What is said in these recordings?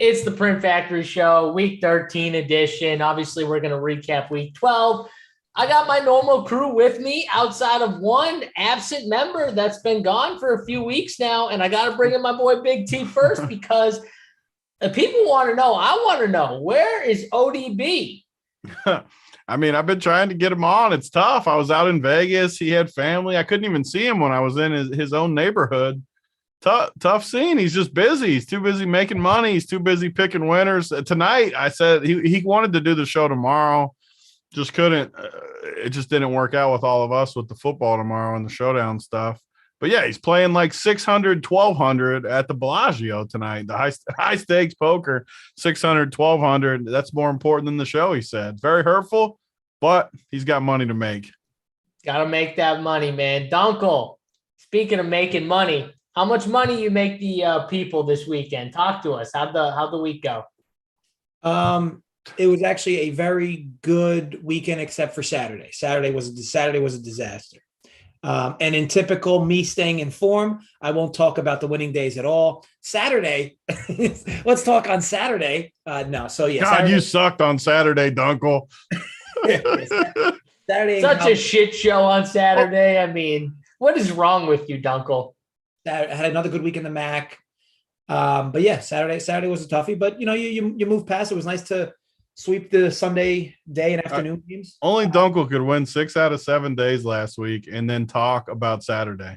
It's the Print Factory Show, Week 13 edition. Obviously, we're going to recap Week 12. I got my normal crew with me outside of one absent member that's been gone for a few weeks now, and I got to bring in my boy Big T first because people want to know. I want to know, where is ODB? I mean, I've been trying to get him on. It's tough. I was out in Vegas. He had family. I couldn't even see him when I was in his own neighborhood. Tough scene. He's just busy. He's too busy making money. He's too busy picking winners. Tonight, I said he wanted to do the show tomorrow. Just couldn't. It just didn't work out with all of us with the football tomorrow and the Showdown stuff. But yeah, he's playing like 600, 1,200 at the Bellagio tonight. The high stakes poker, 600, 1,200. That's more important than the show, he said. Very hurtful, but he's got money to make. Got to make that money, man. Dunkel, speaking of making money, how much money you make the people this weekend? Talk to us. How'd the week go? It was actually a very good weekend, except for Saturday. Saturday was a disaster. And in typical me staying in form, I won't talk about the winning days at all. Saturday, let's talk on Saturday. No, so yeah. God, Saturday, you sucked on Saturday, Dunkel. Saturday, such a shit show on Saturday. I mean, what is wrong with you, Dunkel? I had another good week in the MAC. But yeah, Saturday was a toughie, but you move past. It was nice to sweep the Sunday day and afternoon games. Only Dunkel could win 6 out of 7 days last week and then talk about Saturday.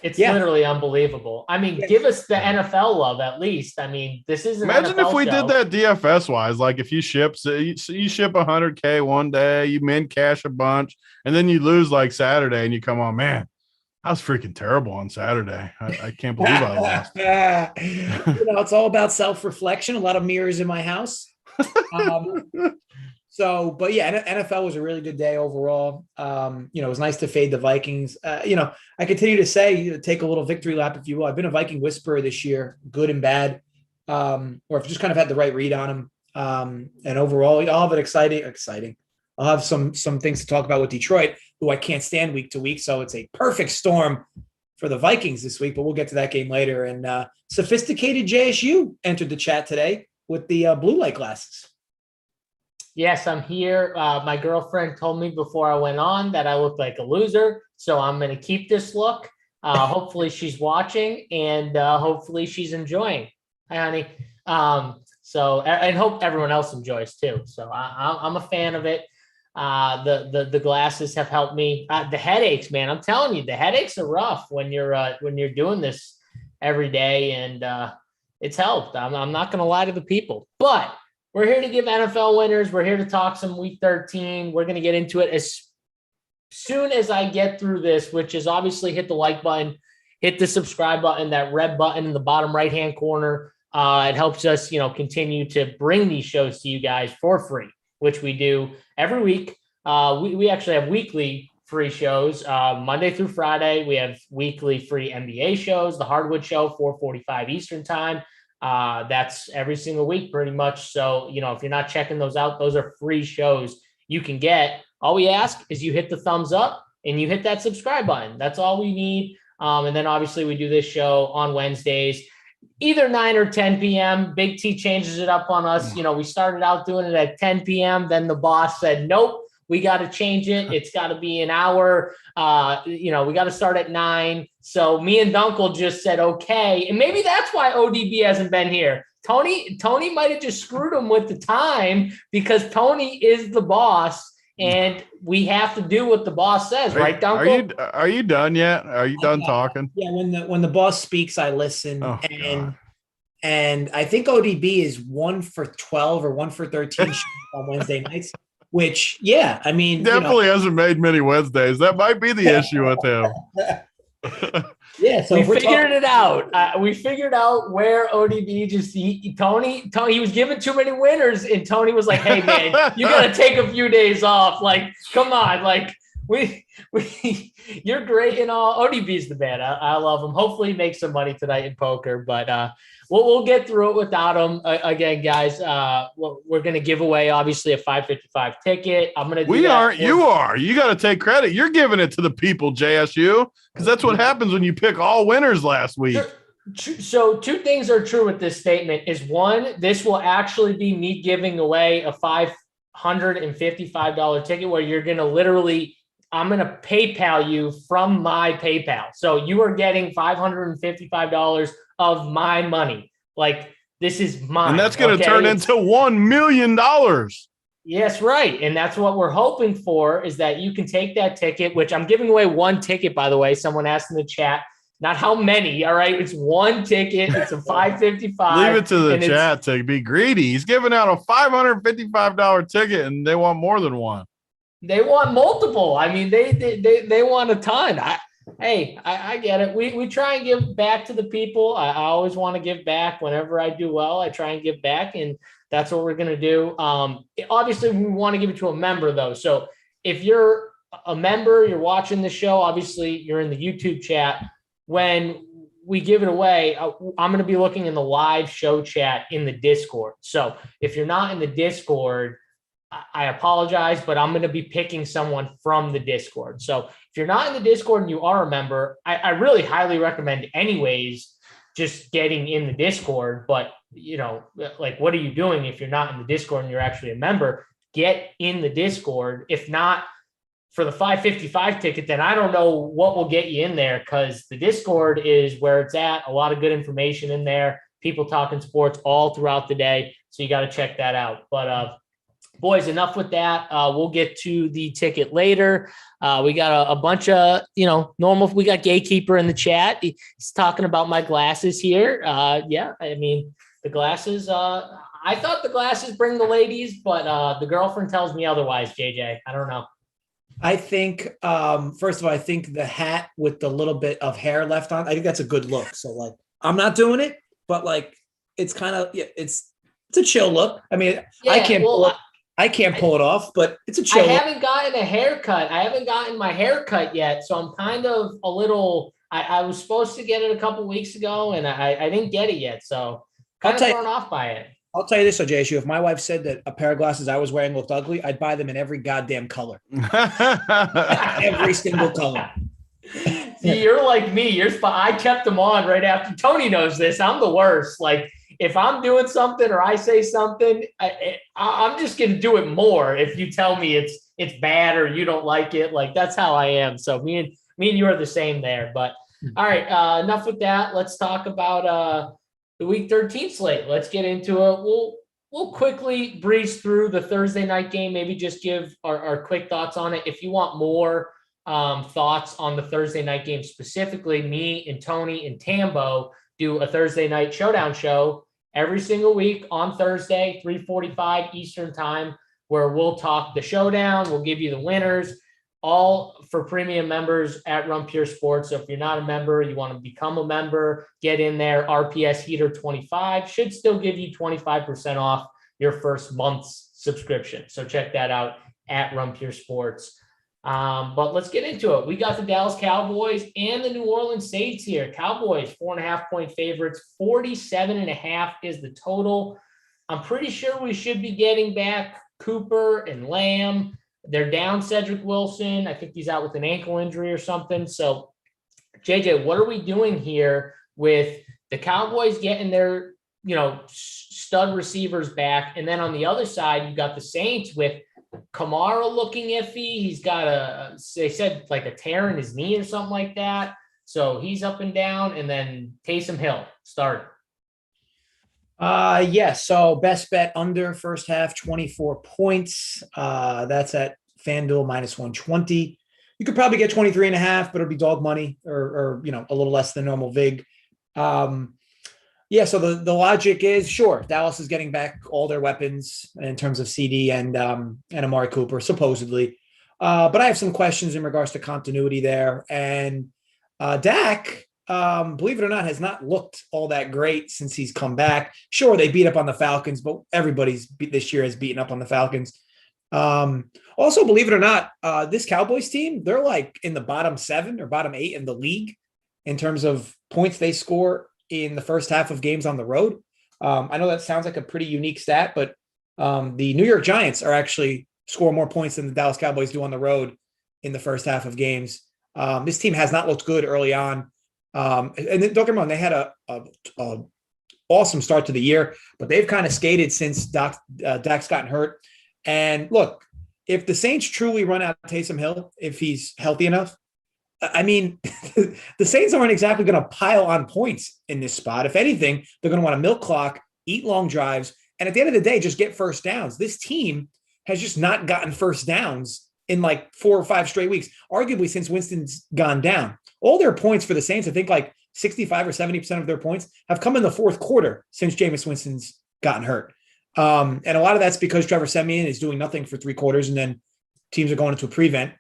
It's literally unbelievable. I mean, give us the NFL love at least. I mean, this is an Imagine NFL if we show. did that DFS wise, like if you ship 100K one day, you min cash a bunch, and then you lose like Saturday and you come on, man, I was freaking terrible on Saturday. I can't believe I lost. It's all about self-reflection. A lot of mirrors in my house. But yeah, NFL was a really good day overall. It was nice to fade the Vikings. I continue to say, take a little victory lap, if you will. I've been a Viking whisperer this year, good and bad, or I've just kind of had the right read on them. And overall, I'll have it exciting. I'll have some things to talk about with Detroit, who I can't stand week to week. So it's a perfect storm for the Vikings this week, but we'll get to that game later. And sophisticated JSU entered the chat today with the blue light glasses. Yes, I'm here. My girlfriend told me before I went on that I looked like a loser, so I'm going to keep this look. Hopefully she's watching, and hopefully she's enjoying. Hi, honey. And hope everyone else enjoys too. So I'm a fan of it. The glasses have helped me. The headaches, man, I'm telling you, the headaches are rough when you're doing this every day, and it's helped. I'm not going to lie to the people, but we're here to give NFL winners. We're here to talk some Week 13. We're going to get into it as soon as I get through this, which is obviously hit the like button, hit the subscribe button, that red button in the bottom right-hand corner. It helps us, continue to bring these shows to you guys for free, which we do every week. We actually have weekly free shows, Monday through Friday. We have weekly free NBA shows, the Hardwood Show, 4:45 Eastern time. That's every single week pretty much. So, if you're not checking those out, those are free shows you can get. All we ask is you hit the thumbs up and you hit that subscribe button. That's all we need. And then obviously we do this show on Wednesdays, either 9 or 10 p.m. Big T changes it up on us. We started out doing it at 10 p.m. Then the boss said, nope, we got to change it. It's got to be an hour. We got to start at 9. So me and Dunkel just said, okay. And maybe that's why ODB hasn't been here. Tony might've just screwed him with the time because Tony is the boss and we have to do what the boss says. Right, Dunkel? Are you done yet? Are you done talking? Yeah. When the boss speaks, I listen. And I think ODB is 1 for 12 or 1 for 13 on Wednesday nights. Which, yeah, I mean, definitely hasn't made many Wednesdays. That might be the issue with him. Yeah, so we figured it out. We figured out where ODB Tony, he was giving too many winners, and Tony was like, "Hey, man, you got to take a few days off. Like, come on, like you're great and all." ODB's the man. I love him. Hopefully, he makes some money tonight in poker, but we'll get through it without him. Again, guys, we're going to give away, obviously, a $5.55 ticket. I'm going to do that. You are. You got to take credit. You're giving it to the people, JSU, because that's what happens when you pick all winners last week. So two things are true with this statement is one, this will actually be me giving away a $555 ticket where you're going to literally, I'm going to PayPal you from my PayPal. So you are getting $555 of my money. Like this is mine. And that's going to turn into $1 million. Yes, right. And that's what we're hoping for is that you can take that ticket, which I'm giving away one ticket, by the way. Someone asked in the chat, not how many. All right. It's one ticket. It's a $555. Leave it to the chat to be greedy. He's giving out a $555 ticket and they want more than one. They want multiple. I mean, they want a ton. I get it. We try and give back to the people. I always want to give back whenever I do well. I try and give back, and that's what we're going to do. Obviously, we want to give it to a member, though. So if you're a member, you're watching the show, obviously you're in the YouTube chat. When we give it away, I'm going to be looking in the live show chat in the Discord. So if you're not in the Discord, I apologize, but I'm going to be picking someone from the Discord. So if you're not in the Discord and you are a member, I really highly recommend anyways, just getting in the Discord. But, like, what are you doing if you're not in the Discord and you're actually a member? Get in the Discord. If not for the 555 ticket, then I don't know what will get you in there, because the Discord is where it's at. A lot of good information in there. People talking sports all throughout the day. So you got to check that out. But, boys, enough with that. We'll get to the ticket later. We got a bunch of, normal. We got Gatekeeper in the chat. He's talking about my glasses here. Yeah, I mean, the glasses, I thought the glasses bring the ladies, but the girlfriend tells me otherwise, JJ. I don't know. I think, first of all, I think the hat with the little bit of hair left on, I think that's a good look. So, like, I'm not doing it, but, like, it's kind of, it's a chill look. I mean, yeah, I can't pull it off, but it's a chill. I haven't gotten a haircut. I haven't gotten my haircut yet. So I'm kind of a little, I was supposed to get it a couple weeks ago and I didn't get it yet. So kind of thrown off by it. I'll tell you this, JSU, if my wife said that a pair of glasses I was wearing looked ugly, I'd buy them in every goddamn color. Every single color. See, you're like me. I kept them on right after. Tony knows this. I'm the worst. Like, if I'm doing something or I say something, I'm just going to do it more. If you tell me it's bad or you don't like it, like, that's how I am. So me and you are the same there. But all right, enough with that. Let's talk about the Week 13 slate. Let's get into it. We'll quickly breeze through the Thursday night game. Maybe just give our quick thoughts on it. If you want more thoughts on the Thursday night game specifically, me and Tony and Tambo do a Thursday night showdown show every single week on Thursday, 3:45 Eastern time, where we'll talk the showdown. We'll give you the winners, all for premium members at RunPure Sports. So if you're not a member, you want to become a member, get in there. RPS Heater 25 should still give you 25% off your first month's subscription. So check that out at RunPure Sports. But let's get into it. We got the Dallas Cowboys and the New Orleans Saints here. Cowboys, 4.5-point favorites. 47.5 is the total. I'm pretty sure we should be getting back Cooper and Lamb. They're down Cedric Wilson. I think he's out with an ankle injury or something. So, JJ, what are we doing here with the Cowboys getting their, stud receivers back? And then on the other side, you got the Saints with Kamara looking iffy. He's got they said like a tear in his knee or something like that. So he's up and down. And then Taysom Hill start. So best bet under first half, 24 points. That's at FanDuel -120. You could probably get 23.5, but it'll be dog money or a little less than normal VIG. So the logic is, sure, Dallas is getting back all their weapons in terms of CD and Amari Cooper, supposedly. But I have some questions in regards to continuity there. And Dak, believe it or not, has not looked all that great since he's come back. Sure, they beat up on the Falcons, but everybody's this year has beaten up on the Falcons. Also, believe it or not, this Cowboys team, they're like in the bottom 7 or bottom 8 in the league in terms of points they score in the first half of games on the road. I know that sounds like a pretty unique stat, but the New York Giants are actually score more points than the Dallas Cowboys do on the road in the first half of games. This team has not looked good early on. And then, don't get me wrong, they had a awesome start to the year, but they've kind of skated since Dak's gotten hurt. And look, if the Saints truly run out Taysom Hill, if he's healthy enough, I mean, the Saints aren't exactly going to pile on points in this spot. If anything, they're going to want to milk clock, eat long drives, and at the end of the day, just get first downs. This team has just not gotten first downs in like 4 or 5 straight weeks, arguably since Winston's gone down. All their points for the Saints, I think like 65 or 70% of their points have come in the fourth quarter since Jameis Winston's gotten hurt. And a lot of that's because Trevor Siemian is doing nothing for 3 quarters and then teams are going into a prevent.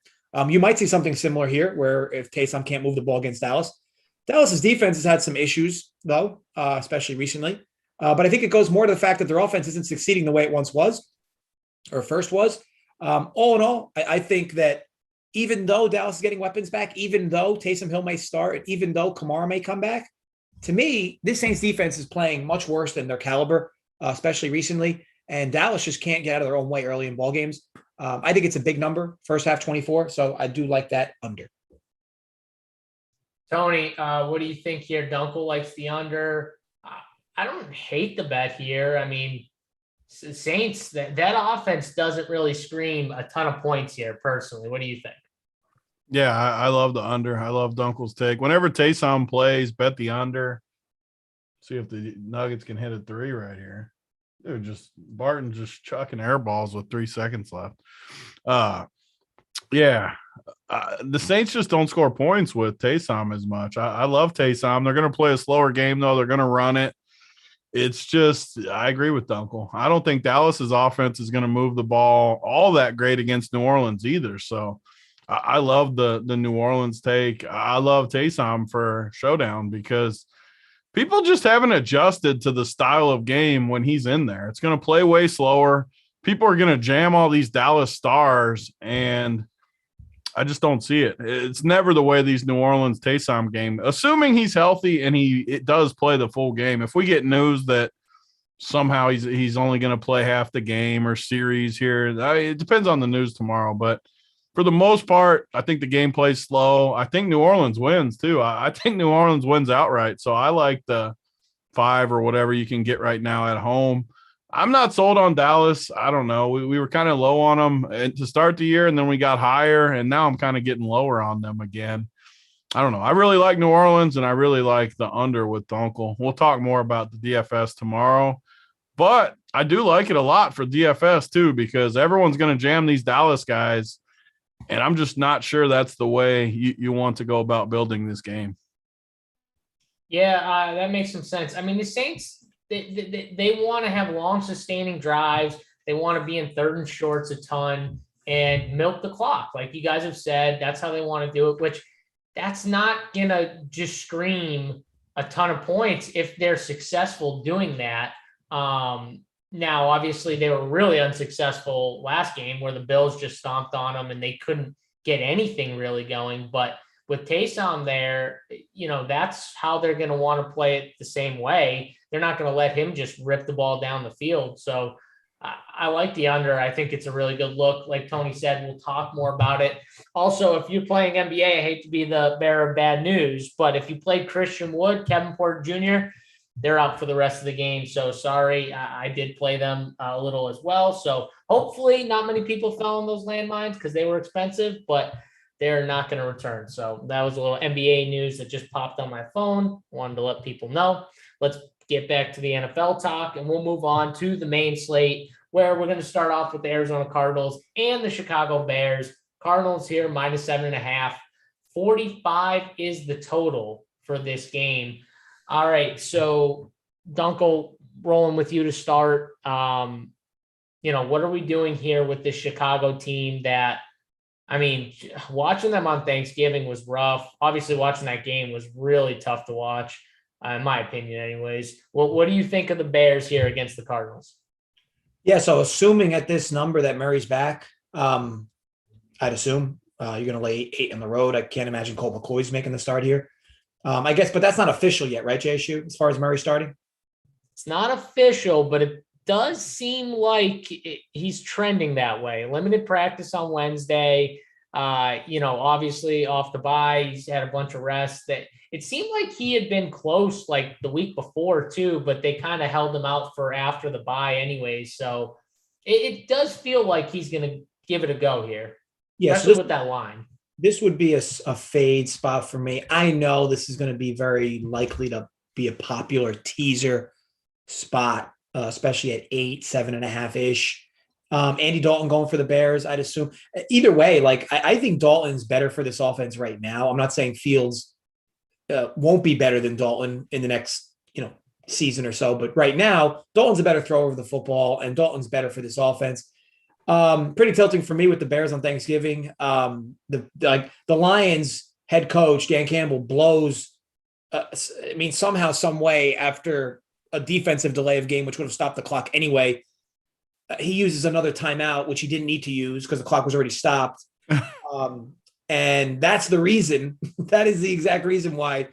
You might see something similar here where if Taysom can't move the ball against Dallas. Dallas's defense has had some issues, though, especially recently. But I think it goes more to the fact that their offense isn't succeeding the way it once was or first was. All in all, I think that even though Dallas is getting weapons back, even though Taysom Hill may start, even though Kamara may come back, to me, this Saints defense is playing much worse than their caliber, especially recently. And Dallas just can't get out of their own way early in ball games. I think it's a big number, first half 24. So I do like that under. Tony, what do you think here? Dunkel likes the under. I don't hate the bet here. I mean, Saints, that offense doesn't really scream a ton of points here, personally. What do you think? Yeah, I love the under. I love Dunkel's take. Whenever Taysom plays, bet the under. See if the Nuggets can hit a 3 right here. Dude, Barton just chucking air balls with 3 seconds left. The Saints just don't score points with Taysom as much. I love Taysom. They're going to play a slower game, though. They're going to run it. It's just, I agree with Dunkel. I don't think Dallas's offense is going to move the ball all that great against New Orleans either. So I love the New Orleans take. I love Taysom for Showdown because people just haven't adjusted to the style of game when he's in there. It's going to play way slower. People are going to jam all these Dallas stars, and I just don't see it. It's never the way these New Orleans Taysom game, assuming he's healthy and it does play the full game. If we get news that somehow he's only going to play half the game or series here, it depends on the news tomorrow. But for the most part, I think the game plays slow. I think New Orleans wins too. I think New Orleans wins outright. So I like the 5 or whatever you can get right now at home. I'm not sold on Dallas. I don't know. We were kind of low on them to start the year, and then we got higher, and now I'm kind of getting lower on them again. I don't know. I really like New Orleans, and I really like the under with Dunkel. We'll talk more about the DFS tomorrow, but I do like it a lot for DFS too because everyone's going to jam these Dallas guys, and I'm just not sure that's the way you want to go about building this game. Yeah, that makes some sense. I mean, the Saints, they want to have long sustaining drives. They want to be in 3rd and shorts a ton and milk the clock. Like you guys have said, that's how they want to do it, which that's not going to just scream a ton of points if they're successful doing that. Now, obviously they were really unsuccessful last game where the Bills just stomped on them and they couldn't get anything really going. But with Taysom there, that's how they're going to want to play it the same way. They're not going to let him just rip the ball down the field. So I like the under. I think it's a really good look. Like Tony said, we'll talk more about it. Also, if you're playing NBA, I hate to be the bearer of bad news, but if you played Christian Wood, Kevin Porter Jr., they're out for the rest of the game. So sorry, I did play them a little as well. So hopefully not many people fell on those landmines because they were expensive, but they're not going to return. So that was a little NBA news that just popped on my phone. Wanted to let people know. Let's get back to the NFL talk, and we'll move on to the main slate where we're going to start off with the Arizona Cardinals and the Chicago Bears. Cardinals here, -7.5. 45 is the total for this game. All right, so Dunkel, rolling with you to start. What are we doing here with this Chicago team that, I mean, watching them on Thanksgiving was rough. Obviously, watching that game was really tough to watch, in my opinion anyways. Well, what do you think of the Bears here against the Cardinals? Yeah, so assuming at this number that Murray's back, I'd assume you're going to lay 8 on the road. I can't imagine Colt McCoy's making the start here. I guess, but that's not official yet, right, JSU, as far as Murray starting? It's not official, but it does seem like he's trending that way. Limited practice on Wednesday. Obviously off the bye, he's had a bunch of rest. That it seemed like he had been close like the week before too, but they kind of held him out for after the bye anyways. So it does feel like he's going to give it a go here, especially with that line. This would be a fade spot for me. I know this is going to be very likely to be a popular teaser spot, especially at 8, 7.5 ish. Andy Dalton going for the Bears, I'd assume. Either way, like I think Dalton's better for this offense right now. I'm not saying Fields won't be better than Dalton in the next, season or so, but right now Dalton's a better thrower of the football, and Dalton's better for this offense. Pretty tilting for me with the Bears on Thanksgiving. The Lions head coach Dan Campbell blows. Somehow, some way, after a defensive delay of game, which would have stopped the clock anyway, he uses another timeout, which he didn't need to use because the clock was already stopped. And that's the reason. That is the exact reason why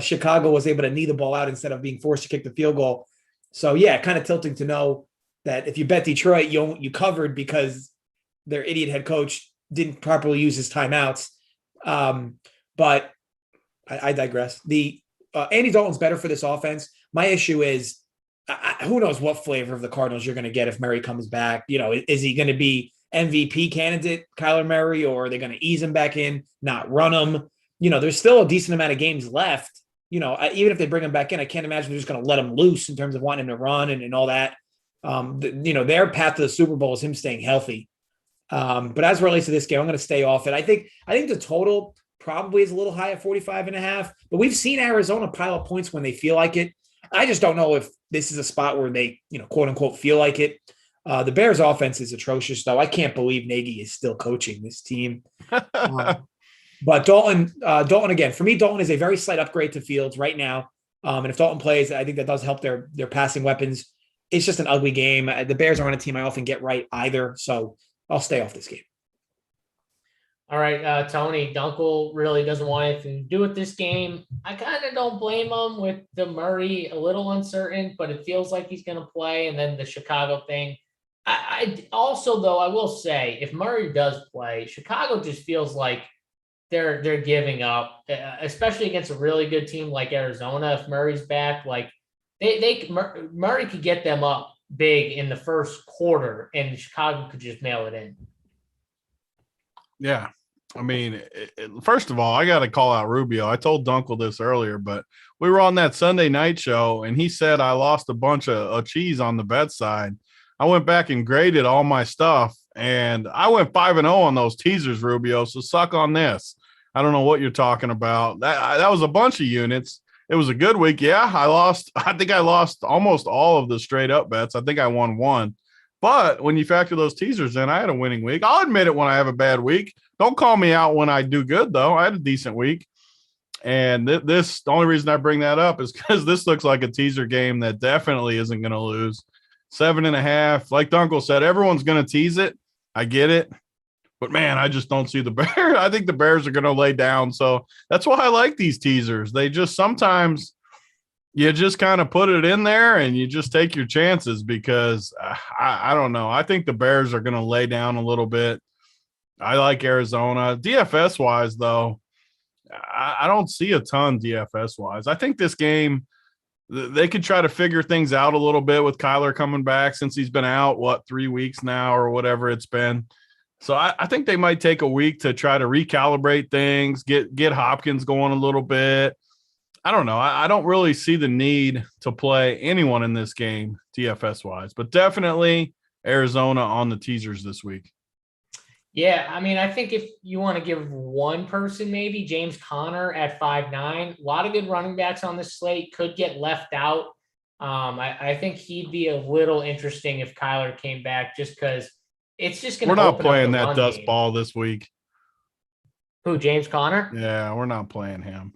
Chicago was able to knee the ball out instead of being forced to kick the field goal. So, yeah, kind of tilting to know that if you bet Detroit, you covered because their idiot head coach didn't properly use his timeouts. But I digress. Andy Dalton's better for this offense. My issue is, who knows what flavor of the Cardinals you're going to get if Murray comes back. Is he going to be MVP candidate, Kyler Murray, or are they going to ease him back in, not run him? There's still a decent amount of games left. Even if they bring him back in, I can't imagine they're just going to let him loose in terms of wanting him to run and all that. Their path to the Super Bowl is him staying healthy. But as it relates to this game, I'm going to stay off it. I think the total probably is a little high at 45.5, but we've seen Arizona pile up points when they feel like it. I just don't know if this is a spot where they, quote unquote, feel like it. The Bears offense is atrocious, though. I can't believe Nagy is still coaching this team. But Dalton again, for me, Dalton is a very slight upgrade to Fields right now. And if Dalton plays, I think that does help their passing weapons. It's just an ugly game. The Bears aren't a team I often get right either. So I'll stay off this game. All right, Tony, Dunkel really doesn't want anything to do with this game. I kind of don't blame him with the Murray, a little uncertain, but it feels like he's going to play. And then the Chicago thing. I also, though, I will say, if Murray does play, Chicago just feels like they're giving up, especially against a really good team like Arizona. If Murray's back, like Murray could get them up big in the first quarter, and Chicago could just mail it in. Yeah. First of all, I got to call out Rubio. I told Dunkel this earlier, but we were on that Sunday night show, and he said I lost a bunch of cheese on the bet side. I went back and graded all my stuff, and I went 5-0 on those teasers, Rubio, so suck on this. I don't know what you're talking about. That was a bunch of units. It was a good week. Yeah, I think I lost almost all of the straight up bets. I think I won one. But when you factor those teasers in, I had a winning week. I'll admit it when I have a bad week. Don't call me out when I do good, though. I had a decent week. And the only reason I bring that up is because this looks like a teaser game that definitely isn't going to lose. 7.5. Like Dunkel said, everyone's going to tease it. I get it. But, man, I just don't see the Bears. I think the Bears are going to lay down. So that's why I like these teasers. They just sometimes you just kind of put it in there and you just take your chances because I don't know. I think the Bears are going to lay down a little bit. I like Arizona. DFS-wise, though, I don't see a ton DFS-wise. I think this game, they could try to figure things out a little bit with Kyler coming back since he's been out, 3 weeks now or whatever it's been. So I think they might take a week to try to recalibrate things, get Hopkins going a little bit. I don't know. I don't really see the need to play anyone in this game DFS-wise, but definitely Arizona on the teasers this week. Yeah, I think if you want to give one person, maybe James Conner at 5'9", a lot of good running backs on this slate could get left out. I think he'd be a little interesting if Kyler came back just because it's just going to. We're not playing that dust ball this week. Who, James Conner? Yeah, we're not playing him.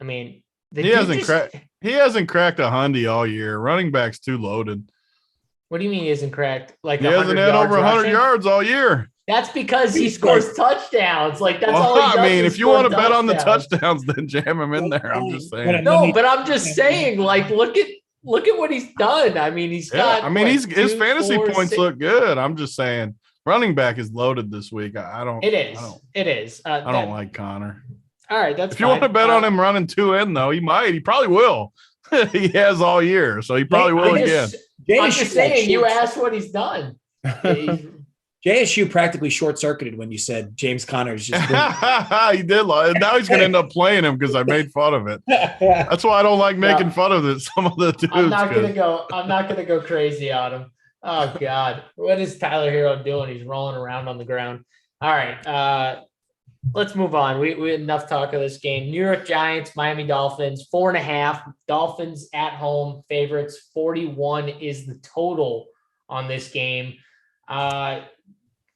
He hasn't cracked a hundy all year. Running back's too loaded. What do you mean he isn't cracked? Like he hasn't had over 100 yards all year. That's because he scores touchodowns. Like that's all he does. If you want to bet on the touchdowns, then jam him in there. I'm just saying. No, but I'm just saying. Like, look at what he's done. He's got. his fantasy points look good. I'm just saying running back is loaded this week. I don't. It is. It is. I don't like Connor. All right, that's if you want to bet on him running 2 in, though, he might. He probably will. He has all year, so he probably will again. I'm just saying, you asked what he's done. JSU practically short-circuited when you said James Conner's just. He did. Now he's going to end up playing him because I made fun of it. That's why I don't like making fun of some of the dudes. I'm not gonna go crazy on him. Oh God, what is Tyler Hero doing? He's rolling around on the ground. All right, let's move on. We had enough talk of this game. New York Giants, Miami Dolphins, 4.5. Dolphins at home favorites. 41 is the total on this game.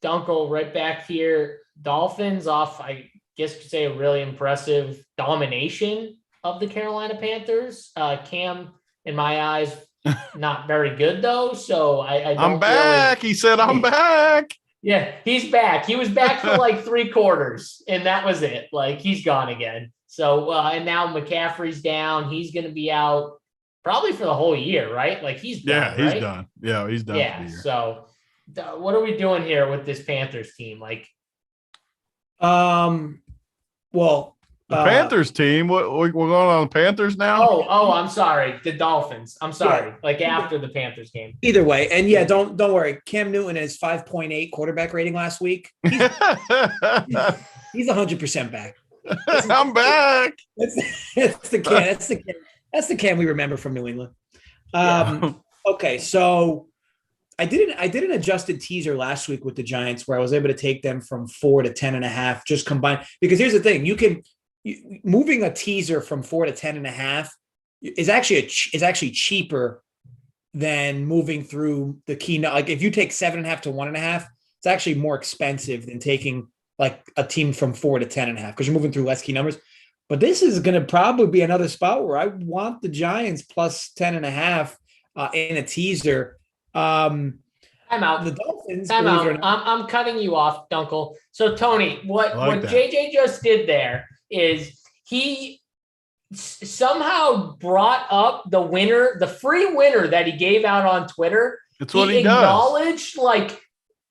Dunkel, right back here. Dolphins off, I guess you could say, a really impressive domination of the Carolina Panthers. Cam, in my eyes, not very good though. So I'm back. He said, I'm back. Yeah, he's back. He was back for like 3 quarters, and that was it. Like, he's gone again. So, and now McCaffrey's down. He's going to be out probably for the whole year, right? Like, he's done, he's done. Yeah, he's done. Yeah, so what are we doing here with this Panthers team? Like, well, the Panthers team. We're going on the Panthers now. Oh, I'm sorry. The Dolphins. I'm sorry. Yeah. Like after the Panthers game. Either way, and yeah, don't worry. Cam Newton has 5.8 quarterback rating last week. He's 100% back. I'm back. That's the Cam. That's the Cam we remember from New England. Okay, so I did an adjusted teaser last week with the Giants where I was able to take them from 4 to 10.5, just combined. Because here's the thing: moving a teaser from 4 to 10.5 is actually cheaper than moving through the key. Like if you take 7.5 to 1.5, it's actually more expensive than taking like a team from 4 to 10.5 because you're moving through less key numbers. But this is going to probably be another spot where I want the Giants plus 10.5 in a teaser. I'm out. The Dolphins. I'm out. I'm cutting you off, Dunkel. So Tony, what JJ just did there is he somehow brought up the winner, the free winner that he gave out on Twitter. That's what he acknowledged like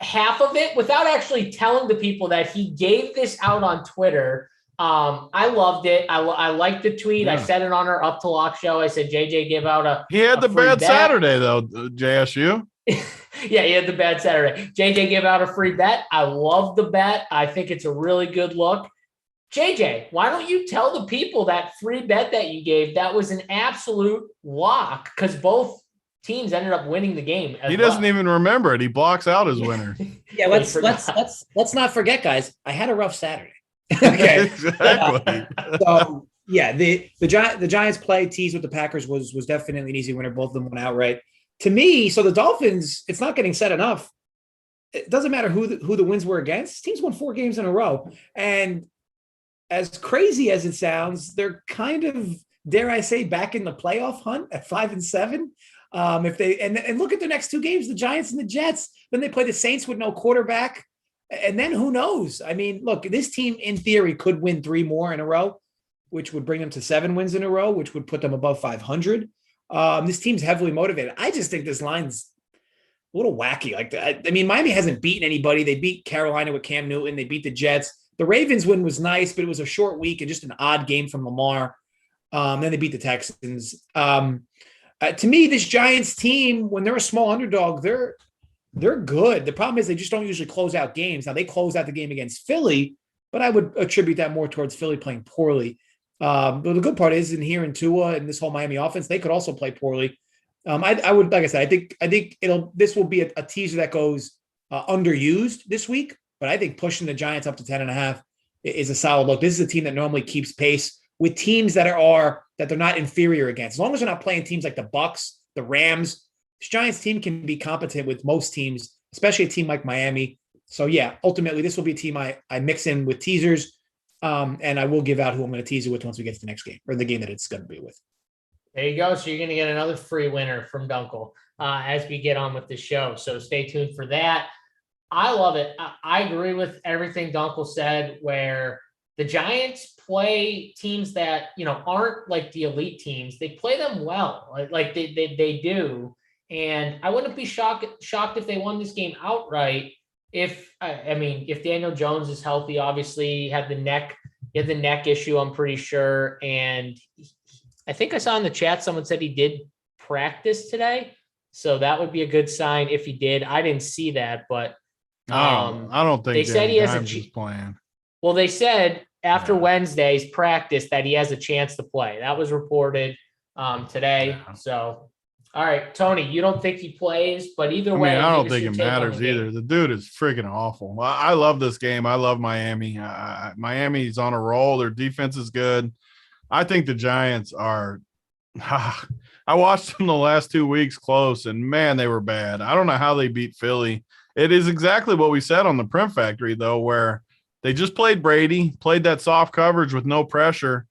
half of it without actually telling the people that he gave this out on Twitter. I loved it. I liked the tweet. Yeah. I said it on our Up to Lock show. I said JJ gave out he had the bad bet. Saturday though, JSU. Yeah, he had the bad Saturday. JJ gave out a free bet. I love the bet. I think it's a really good look. JJ, why don't you tell the people that free bet that you gave? That was an absolute lock because both teams ended up winning the game. He doesn't even remember it. He blocks out his winner. Yeah, let's not forget, guys. I had a rough Saturday. Okay, exactly. So yeah, the Giants play tease with the Packers was definitely an easy winner. Both of them went outright. To me, so the Dolphins, it's not getting said enough. It doesn't matter who the wins were against. Teams won 4 games in a row, and as crazy as it sounds, they're kind of, dare I say, back in the playoff hunt at 5-7. If they and look at the next 2 games, the Giants and the Jets. Then they play the Saints with no quarterback. And then who knows? I mean, look, this team in theory could win 3 more in a row, which would bring them to 7 wins in a row, which would put them above 500. This team's heavily motivated. I just think this line's a little wacky. Like that. I mean, Miami hasn't beaten anybody. They beat Carolina with Cam Newton. They beat the Jets. The Ravens win was nice, but it was a short week and just an odd game from Lamar. Then they beat the Texans. To me, this Giants team, when they're a small underdog, they're good. The problem is they just don't usually close out games. Now, they closed out the game against Philly, but I would attribute that more towards Philly playing poorly. But the good part is in here in Tua and this whole Miami offense, they could also play poorly. I would, like I said, I think this will be a teaser that goes underused this week, but I think pushing the Giants up to 10.5 is a solid look. This is a team that normally keeps pace with teams that they're not inferior against. As long as they're not playing teams like the Bucks, the Rams, this Giants team can be competent with most teams, especially a team like Miami. So yeah, ultimately this will be a team I mix in with teasers, and I will give out who I'm going to tease it with once we get to the next game or the game that it's going to be with. There you go. So you're going to get another free winner from Dunkel as we get on with the show. So stay tuned for that. I love it. I agree with everything Dunkel said, where the Giants play teams that, aren't like the elite teams. They play them well, like they do. And I wouldn't be shocked if they won this game outright if Daniel Jones is healthy, obviously he had the neck issue, I'm pretty sure. And I think I saw in the chat, someone said he did practice today. So that would be a good sign if he did. I didn't see that, but I don't think they said he has is playing. Well, they said after Wednesday's practice that he has a chance to play. That was reported today. Yeah. So, all right, Tony, you don't think he plays, but either way, I don't think it matters either. The dude is freaking awful. I love this game. I love Miami. Miami's on a roll. Their defense is good. I think the Giants are I watched them the last 2 weeks close, and man, they were bad. I don't know how they beat Philly. It is exactly what we said on the Print Factory, though, where they just played Brady, played that soft coverage with no pressure.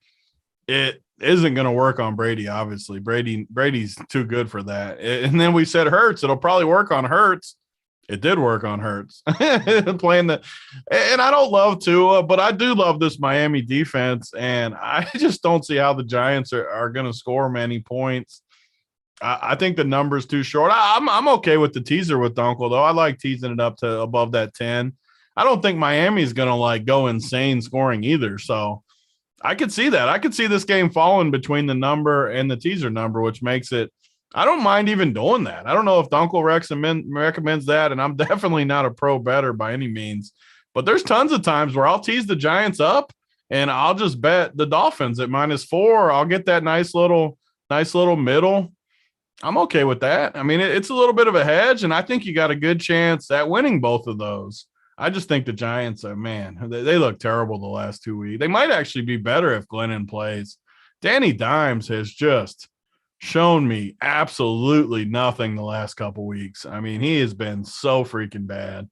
It isn't going to work on Brady, obviously. Brady's too good for that. And then we said Hurts. It'll probably work on Hurts. It did work on Hurts. Playing the – and I don't love Tua, but I do love this Miami defense, and I just don't see how the Giants are going to score many points. I think the number's too short. I'm okay with the teaser with Dunkel, though. I like teasing it up to above that 10. I don't think Miami's going to, like, go insane scoring either, so I could see that. I could see this game falling between the number and the teaser number, which makes it – I don't mind even doing that. I don't know if Dunkel recommends that, and I'm definitely not a pro bettor by any means. But there's tons of times where I'll tease the Giants up, and I'll just bet the Dolphins at -4. I'll get that nice little middle. I'm okay with that. I mean, it's a little bit of a hedge, and I think you got a good chance at winning both of those. I just think the Giants are, man, they look terrible the last 2 weeks. They might actually be better if Glennon plays. Danny Dimes has just shown me absolutely nothing the last couple weeks. I mean, he has been so freaking bad.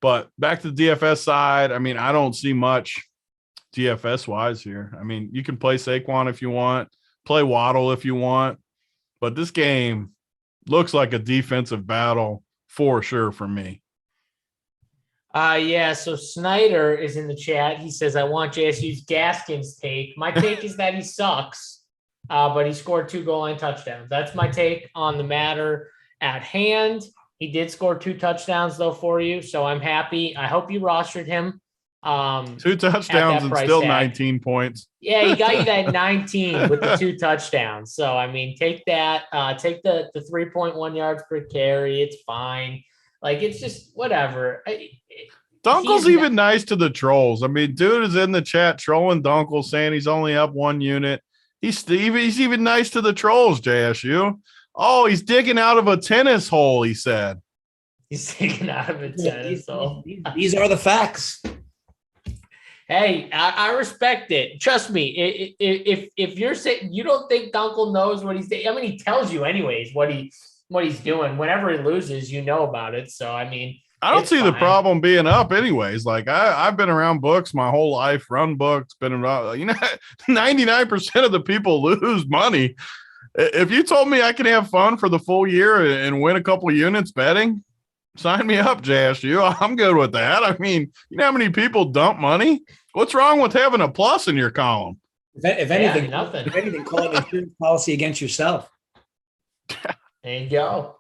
But back to the DFS side, I mean, I don't see much DFS-wise here. I mean, you can play Saquon if you want, play Waddle if you want, but this game looks like a defensive battle for sure for me. So Snyder is in the chat. He says, I want JSU's Gaskins take. My take is that he sucks, but he scored 2 goal line touchdowns. That's my take on the matter at hand. He did score 2 touchdowns, though, for you, so I'm happy. I hope you rostered him. 2 touchdowns and still 19 points. Yeah, he got you that 19 with the 2 touchdowns. So, I mean, take that. Take the 3.1 yards per carry. It's fine. Like, it's just whatever. Dunkel's even nice to the trolls. I mean, dude is in the chat trolling Dunkel, saying he's only up 1 unit. He's even nice to the trolls, JSU. Oh, he's digging out of a tennis hole, he said. He's digging out of a tennis hole. These are the facts. Hey, I respect it. Trust me. If you're saying you don't think Dunkel knows what he's doing, I mean, he tells you anyways what he's doing. Whenever he loses, you know about it. So, I mean, I don't see the problem being up anyways. Like I've been around books my whole life, run books, been around, 99% of the people lose money. If you told me I could have fun for the full year and win a couple of units betting, sign me up, JSU. I'm good with that. I mean, you know how many people dump money? What's wrong with having a plus in your column? If anything, nothing. If anything, call it insurance policy against yourself. There you go.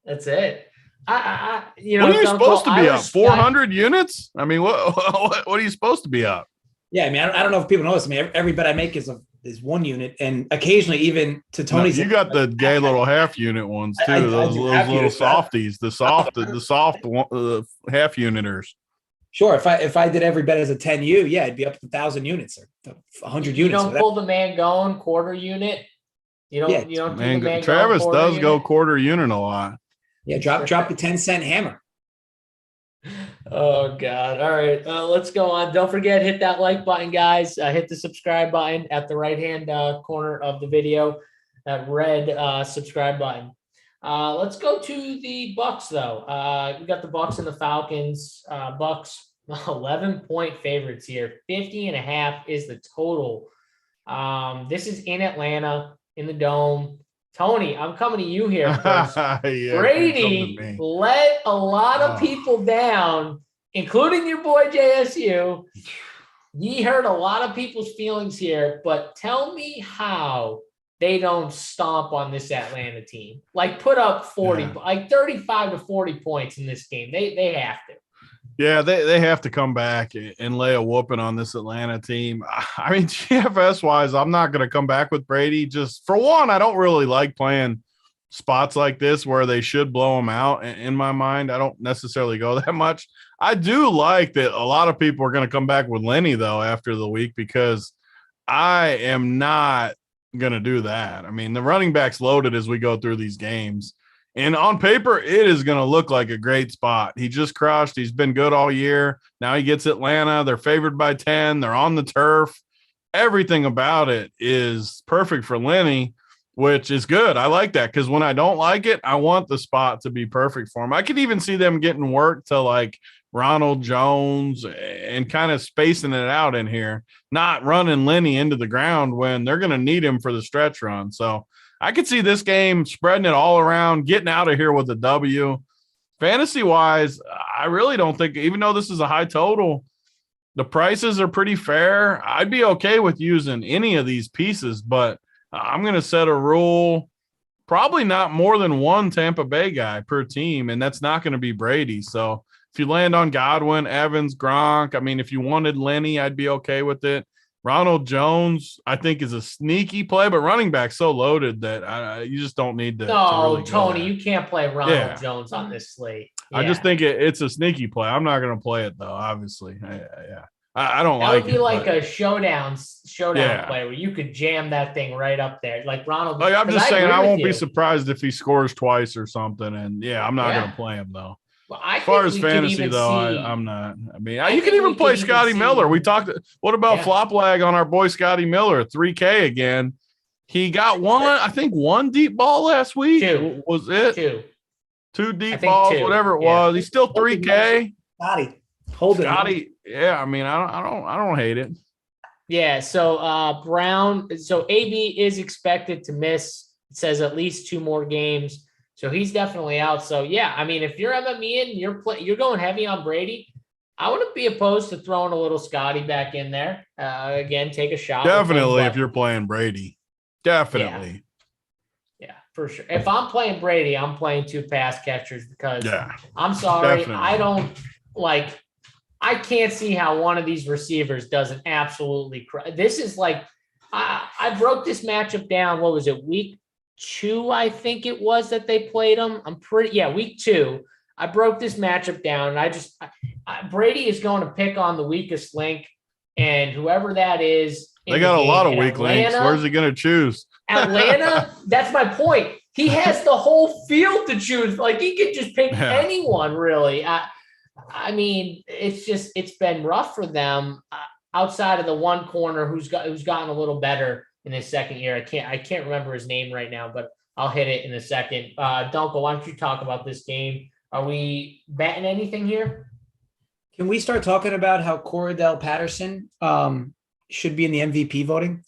That's it. What are you supposed to be up? 400 units? I mean, what are you supposed to be up? Yeah, I mean, I don't know if people know this. I mean, every bet I make is 1 unit, and occasionally even to Tony's. No, you got the gay little half unit ones too. Those little softies, the soft half uniters. Sure, if I did every bet as a 10U, yeah, it'd be up to 1,000 units or 100 units. You don't pull the man going quarter unit. You don't. Travis does go quarter unit a lot. Yeah, drop the 10-cent hammer. Oh God! All right, let's go on. Don't forget, hit that like button, guys. Hit the subscribe button at the right-hand corner of the video. That red subscribe button. Let's go to the Bucks, though. We got the Bucks and the Falcons. Bucks 11-point favorites here. 50.5 is the total. This is in Atlanta in the Dome. Tony, I'm coming to you here first. Brady let a lot of people down, including your boy JSU. He hurt a lot of people's feelings here, but tell me how they don't stomp on this Atlanta team. Like put up 40, like 35 to 40 points in this game. They have to. Yeah, they have to come back and lay a whooping on this Atlanta team. I mean, GFS wise, I'm not going to come back with Brady. Just for one, I don't really like playing spots like this where they should blow them out. In my mind, I don't necessarily go that much. I do like that a lot of people are going to come back with Lenny, though, after the week, because I am not going to do that. I mean, the running back's loaded as we go through these games. And on paper, it is going to look like a great spot. He just crushed. He's been good all year. Now he gets Atlanta. They're favored by 10. They're on the turf. Everything about it is perfect for Lenny, which is good. I like that because when I don't like it, I want the spot to be perfect for him. I could even see them getting work to like Ronald Jones and kind of spacing it out in here, not running Lenny into the ground when they're going to need him for the stretch run. So I could see this game spreading it all around, getting out of here with a W. Fantasy-wise, I really don't think, even though this is a high total, the prices are pretty fair. I'd be okay with using any of these pieces, but I'm going to set a rule, probably not more than one Tampa Bay guy per team, and that's not going to be Brady. So if you land on Godwin, Evans, Gronk, I mean, if you wanted Lenny, I'd be okay with it. Ronald Jones, I think, is a sneaky play, but running back so loaded that you just don't need to. No, really Tony, you can't play Ronald Jones on this slate. Yeah. I just think it's a sneaky play. I'm not going to play it, though, obviously. I don't like it. That would be like a showdown play where you could jam that thing right up there. Like Ronald. Like, I'm just saying, I won't be surprised if he scores twice or something. And, I'm not going to play him, though. Well, as far as fantasy, though, I'm not. I mean, you can even play Scotty Miller. We talked. What about flop lag on our boy Scotty Miller? 3K again. He got one deep ball last week. Two. Was it? Two deep balls, whatever it was. He's still 3K. Scotty. Yeah, I mean, I don't hate it. Yeah. So Brown. So AB is expected to miss. It says at least 2 more games. So he's definitely out. So, I mean, if you're MME and you're going heavy on Brady, I wouldn't be opposed to throwing a little Scotty back in there. Again, take a shot. Definitely if you're playing Brady. Definitely. Yeah, for sure. If I'm playing Brady, I'm playing 2 pass catchers because I'm sorry. Definitely. I can't see how one of these receivers doesn't absolutely cry. This is like, I broke this matchup down. What was it? Week 2, I think it was that they played them. Week 2. I broke this matchup down, and Brady is going to pick on the weakest link, and whoever that is. They got a lot of weak links. Where's he going to choose? Atlanta. That's my point. He has the whole field to choose. Like he could just pick anyone, really. I mean, it's been rough for them outside of the one corner who's gotten a little better in his second year. I can't remember his name right now, but I'll hit it in a second. Dunkel, why don't you talk about this game? Are we betting anything here? Can we start talking about how Cordell Patterson should be in the MVP voting?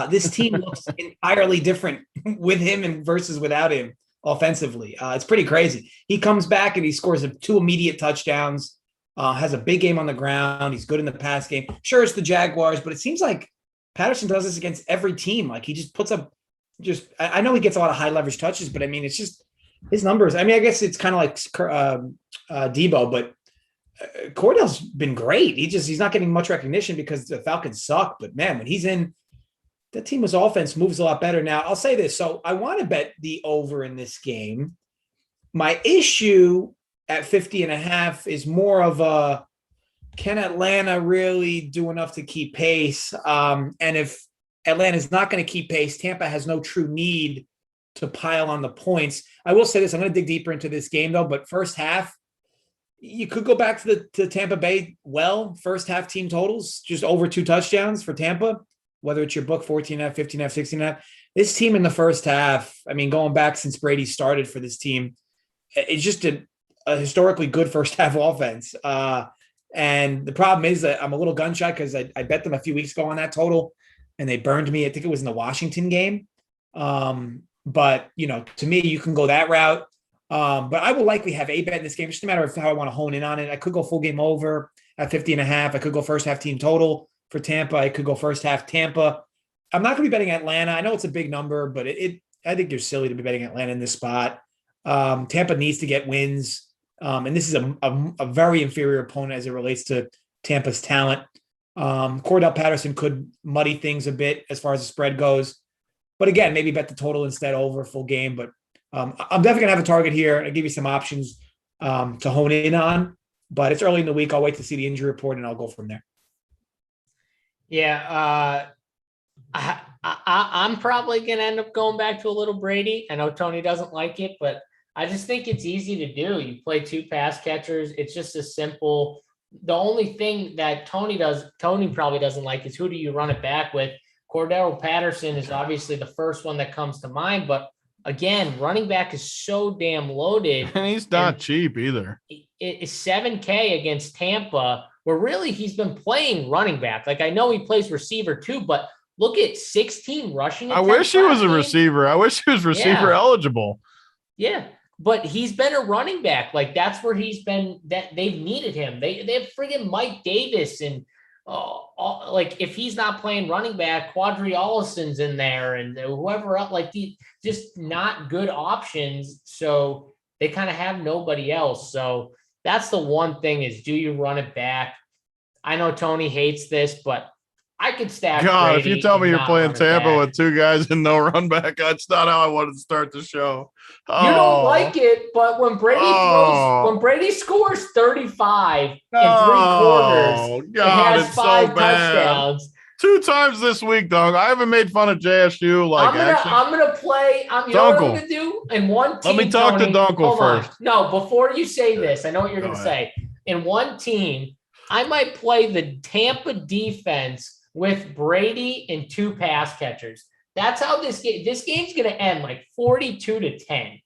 This team looks entirely different with him and versus without him offensively. It's pretty crazy. He comes back and he scores 2 immediate touchdowns, has a big game on the ground. He's good in the pass game. Sure, it's the Jaguars, but it seems like Patterson does this against every team. Like he just puts up I know he gets a lot of high leverage touches, but I mean, it's just his numbers. I mean, I guess it's kind of like Debo, but Cordell's been great. He's not getting much recognition because the Falcons suck, but man, when he's in, that team's offense moves a lot better. Now I'll say this. So I want to bet the over in this game. My issue at 50.5 is more of a, can Atlanta really do enough to keep pace? And if Atlanta's not going to keep pace, Tampa has no true need to pile on the points. I will say this, I'm going to dig deeper into this game though, but first half, you could go back to Tampa Bay. First half team totals, just over 2 touchdowns for Tampa, whether it's your book 14.5, 15.5, 16.5. This team in the first half, I mean, going back since Brady started for this team, it's just a historically good first half offense. And the problem is that I'm a little gun shy because I bet them a few weeks ago on that total and they burned me. I think it was in the Washington game. But, to me, you can go that route. But I will likely have a bet in this game. It's just a matter of how I want to hone in on it. I could go full game over at 50.5. I could go first half team total for Tampa. I could go first half Tampa. I'm not going to be betting Atlanta. I know it's a big number, but I think you're silly to be betting Atlanta in this spot. Tampa needs to get wins. And this is a very inferior opponent as it relates to Tampa's talent. Cordell Patterson could muddy things a bit as far as the spread goes. But again, maybe bet the total instead over full game. But I'm definitely going to have a target here. I'll give you some options to hone in on. But it's early in the week. I'll wait to see the injury report, and I'll go from there. Yeah, I'm probably going to end up going back to a little Brady. I know Tony doesn't like it, but I just think it's easy to do. You play 2 pass catchers. It's just a simple. The only thing that Tony probably doesn't like is who do you run it back with? Cordell Patterson is obviously the first one that comes to mind, but again, running back is so damn loaded. And he's not cheap either. It's $7K against Tampa, where really he's been playing running back. Like, I know he plays receiver too, but look at 16 rushing. I wish he was a receiver. I wish he was receiver eligible. Yeah. But he's been a running back. Like, that's where he's been, that they've needed him. They have friggin' Mike Davis and like, if he's not playing running back, Quadri Allison's in there and whoever else, like, just not good options. So they kind of have nobody else. So that's the one thing is, do you run it back? I know Tony hates this, but I could stack. God, Brady if you tell me you're playing Tampa back with 2 guys and no run back, that's not how I wanted to start the show. You don't like it, but when Brady scores 35 in 3 quarters, God, it has 5 so bad. touchdowns. 2 times this week, dog. I haven't made fun of JSU. Like, I'm gonna play. You know what I'm gonna do? In one team. Let me talk to Dunkel first. No, before you say this, I know what you're gonna say. In one team, I might play the Tampa defense with Brady and 2 pass catchers. That's how this game's going to end, like 42-10.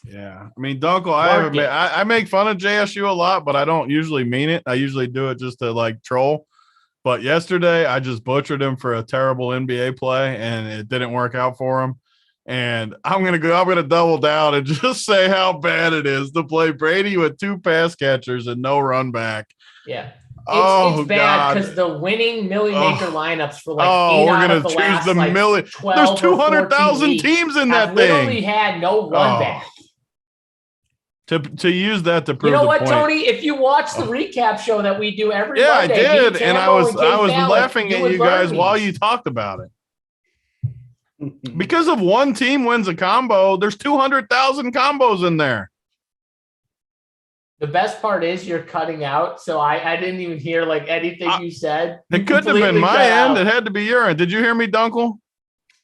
Yeah. I mean, Dunkel, I make fun of JSU a lot, but I don't usually mean it. I usually do it just to like troll. But yesterday I just butchered him for a terrible NBA play and it didn't work out for him. And I'm going to double down and just say how bad it is to play Brady with 2 pass catchers and no run back. Yeah. It's bad because the winning Millie Maker lineups for like 8 out of the last like 12 There's 200,000 teams in that thing. Literally had no run back. To use that to prove you know the what, point. Tony? If you watch the recap show that we do every Monday, I did, and I was laughing at you guys these. while you talked about it. Because of one team wins a combo, there's 200,000 combos in there. The best part is you're cutting out, so I didn't even hear like anything you said. It couldn't have been my end. It had to be your end. Did you hear me, Dunkel?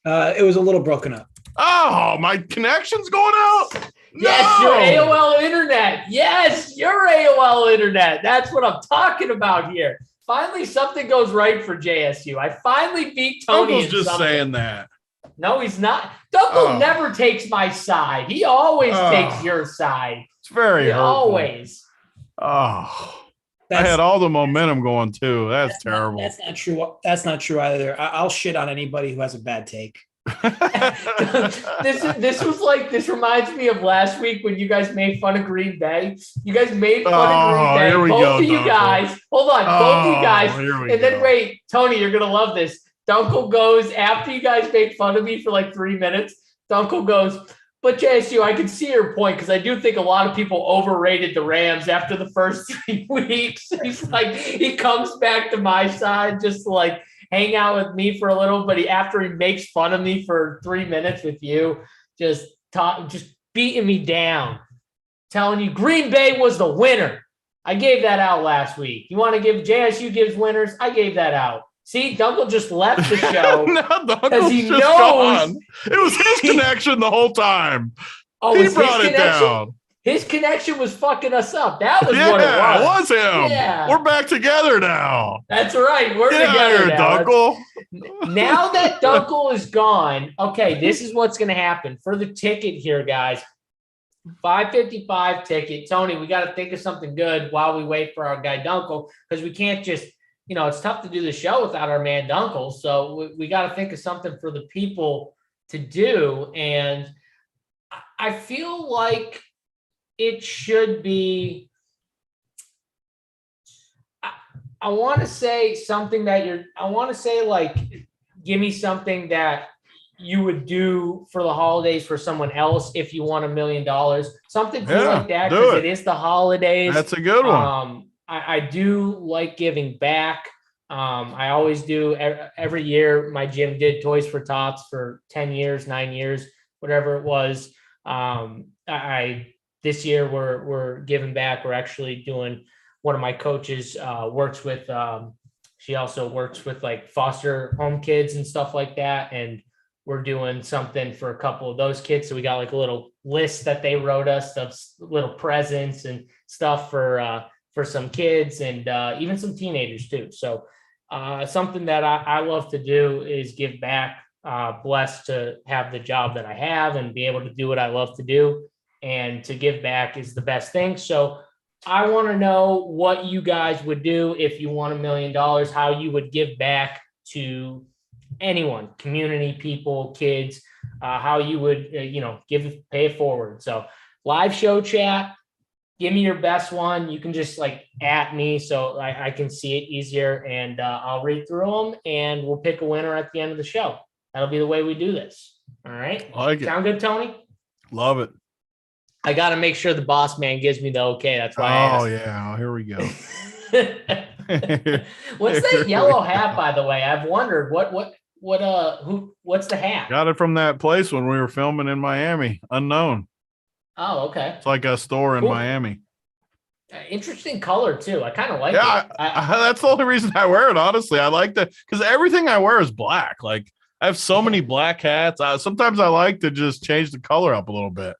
It was a little broken up. Oh, my connection's going out. Yes, your AOL internet. Yes, your AOL internet. That's what I'm talking about here. Finally, something goes right for JSU. I finally beat Tony. Dunkel's just saying that. No, he's not. Dunkel never takes my side. He always takes your side. It's very hurtful. Always. I had all the momentum going too. That's terrible. That's not true. That's not true either. I'll shit on anybody who has a bad take. This reminds me of last week when you guys made fun of Green Bay. You guys made fun of Green Bay. Both of you guys. Hold on, both of you guys. And then wait, Tony, you're gonna love this. Dunkel goes after you guys made fun of me for like 3 minutes. Dunkel goes, but JSU, I can see your point because I do think a lot of people overrated the Rams after the first 3 weeks. He's like, he comes back to my side just to like hang out with me for a little, but after he makes fun of me for 3 minutes with you, just beating me down, telling you Green Bay was the winner. I gave that out last week. You want to give JSU gives winners? I gave that out. See, Dunkel just left the show because he knows gone. It was his connection the whole time. Oh, he brought it down. His connection was fucking us up. That was what it was. It was him. Yeah. We're back together now. That's right. We're together now. Dunkel. Now that Dunkel is gone, okay, this is what's going to happen. For the ticket here, guys, $5.55 ticket. Tony, we got to think of something good while we wait for our guy Dunkel because we can't just – it's tough to do the show without our man Dunkel. So we got to think of something for the people to do. And I feel like it should be, I want to say something that give me something that you would do for the holidays for someone else if you won $1 million? Something cool like that, because it is the holidays. That's a good one. I do like giving back. I always do. Every year, my gym did Toys for Tots for 10 years, 9 years, whatever it was. This year we're giving back. We're actually doing, one of my coaches works with, she also works with like foster home kids and stuff like that. And we're doing something for a couple of those kids. So we got like a little list that they wrote us of little presents and stuff for some kids and even some teenagers too. So something that I love to do is give back. Blessed to have the job that I have and be able to do what I love to do, and to give back is the best thing. So I want to know what you guys would do if you won $1 million, how you would give back to anyone, community, people, kids, how you would, pay it forward. So live show chat, give me your best one. You can just like at me so I can see it easier, and I'll read through them and we'll pick a winner at the end of the show. That'll be the way we do this. All right. Like it. Sound good, Tony? Love it. I got to make sure the boss man gives me the okay. That's why I asked. Oh, yeah. Here we go. What's that yellow hat, by the way? I've wondered what's the hat? Got it from that place when we were filming in Miami. Unknown. Oh, okay. It's like a store in Miami. Interesting color too. I kind of like it. That's the only reason I wear it. Honestly, I like that because everything I wear is black. Like I have so many black hats. Sometimes I like to just change the color up a little bit.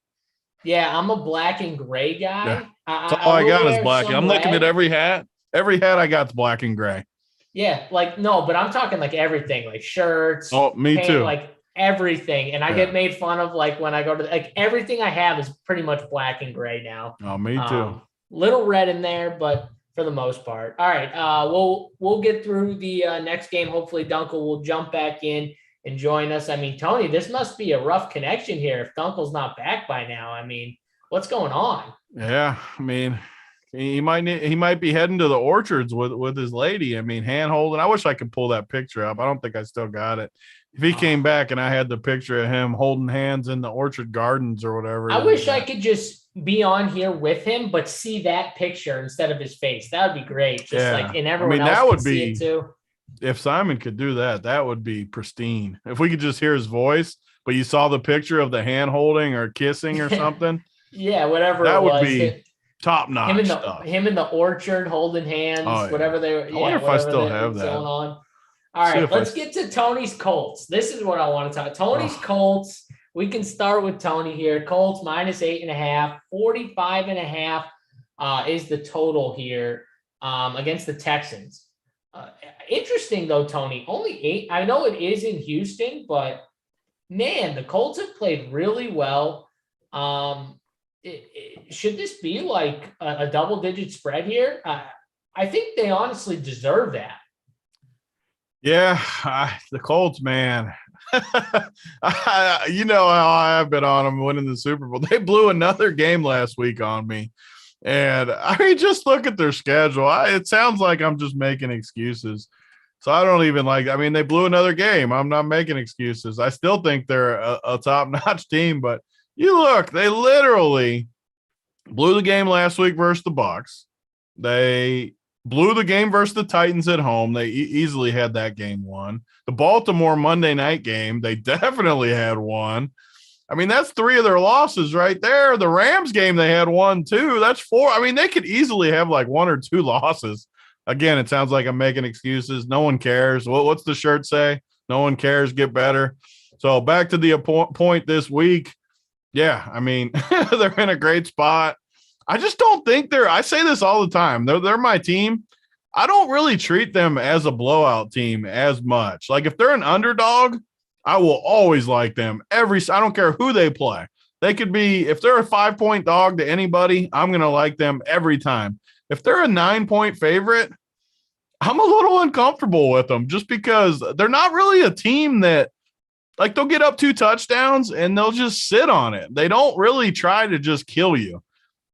Yeah, I'm a black and gray guy. Yeah. That's all I got is black. I'm looking at every hat. Every hat I got is black and gray. Yeah, like no, but I'm talking like everything, like shirts. Oh, me too. Like everything, and I get made fun of like when I go to like everything I have is pretty much black and gray now. Oh, me too. Little red in there, but for the most part. All right, we'll get through the next game. Hopefully, Dunkel will jump back in and join us. I mean, Tony, this must be a rough connection here if Dunkel's not back by now. I mean, what's going on? Yeah, I mean, he might be heading to the orchards with his lady. I mean, hand holding. I wish I could pull that picture up. I don't think I still got it. If he came back and I had the picture of him holding hands in the orchard gardens or whatever. I wish I could just be on here with him, but see that picture instead of his face. That would be great. Just like, and everyone else that would see it too. If Simon could do that, that would be pristine. If we could just hear his voice, but you saw the picture of the hand holding or kissing or something. Yeah, whatever that it was. Would be top notch stuff. Him in the orchard holding hands, whatever they were. I wonder if I still have that going on. All right, let's get to Tony's Colts. This is what I want to talk. Tony's Colts. We can start with Tony here. Colts -8.5, 45.5 is the total here against the Texans. Interesting though, Tony. Only 8. I know it is in Houston, but man, the Colts have played really well. Should this be like a double-digit spread here? I think they honestly deserve that. Yeah, the Colts, man. You know how I've been on them winning the Super Bowl. They blew another game last week on me. And I mean, just look at their schedule. It sounds like I'm just making excuses. So I don't even they blew another game. I'm not making excuses. I still think they're a top-notch team, but you look, they literally blew the game last week versus the Bucs. They blew the game versus the Titans at home. They easily had that game won. The Baltimore Monday night game, they definitely had won. I mean, that's 3 of their losses right there. The Rams game, they had 1, 2. That's 4. I mean, they could easily have like 1 or 2 losses. Again, it sounds like I'm making excuses. No one cares. What's the shirt say? No one cares. Get better. So back to the point this week. Yeah, I mean, they're in a great spot. I just don't think I say this all the time. They're my team. I don't really treat them as a blowout team as much. Like if they're an underdog, I will always like them. I don't care who they play. They could be, if they're a 5-point dog to anybody, I'm going to like them every time. If they're a 9-point favorite, I'm a little uncomfortable with them just because they're not really a team that, like, they'll get up 2 touchdowns and they'll just sit on it. They don't really try to just kill you.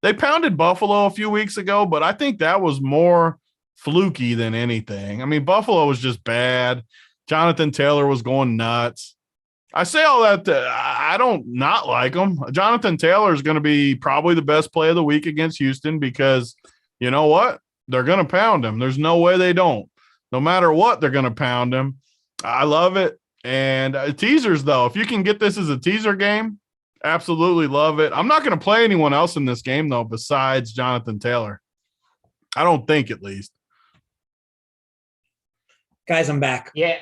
They pounded Buffalo a few weeks ago, but I think that was more fluky than anything. I mean, Buffalo was just bad. Jonathan Taylor was going nuts. I say all that. I don't not like him. Jonathan Taylor is going to be probably the best play of the week against Houston because you know what? They're going to pound him. There's no way they don't. No matter what, they're going to pound him. I love it. And teasers, though, if you can get this as a teaser game, absolutely love it. I'm not going to play anyone else in this game, though, besides Jonathan Taylor. I don't think, at least. Guys, I'm back. Yeah.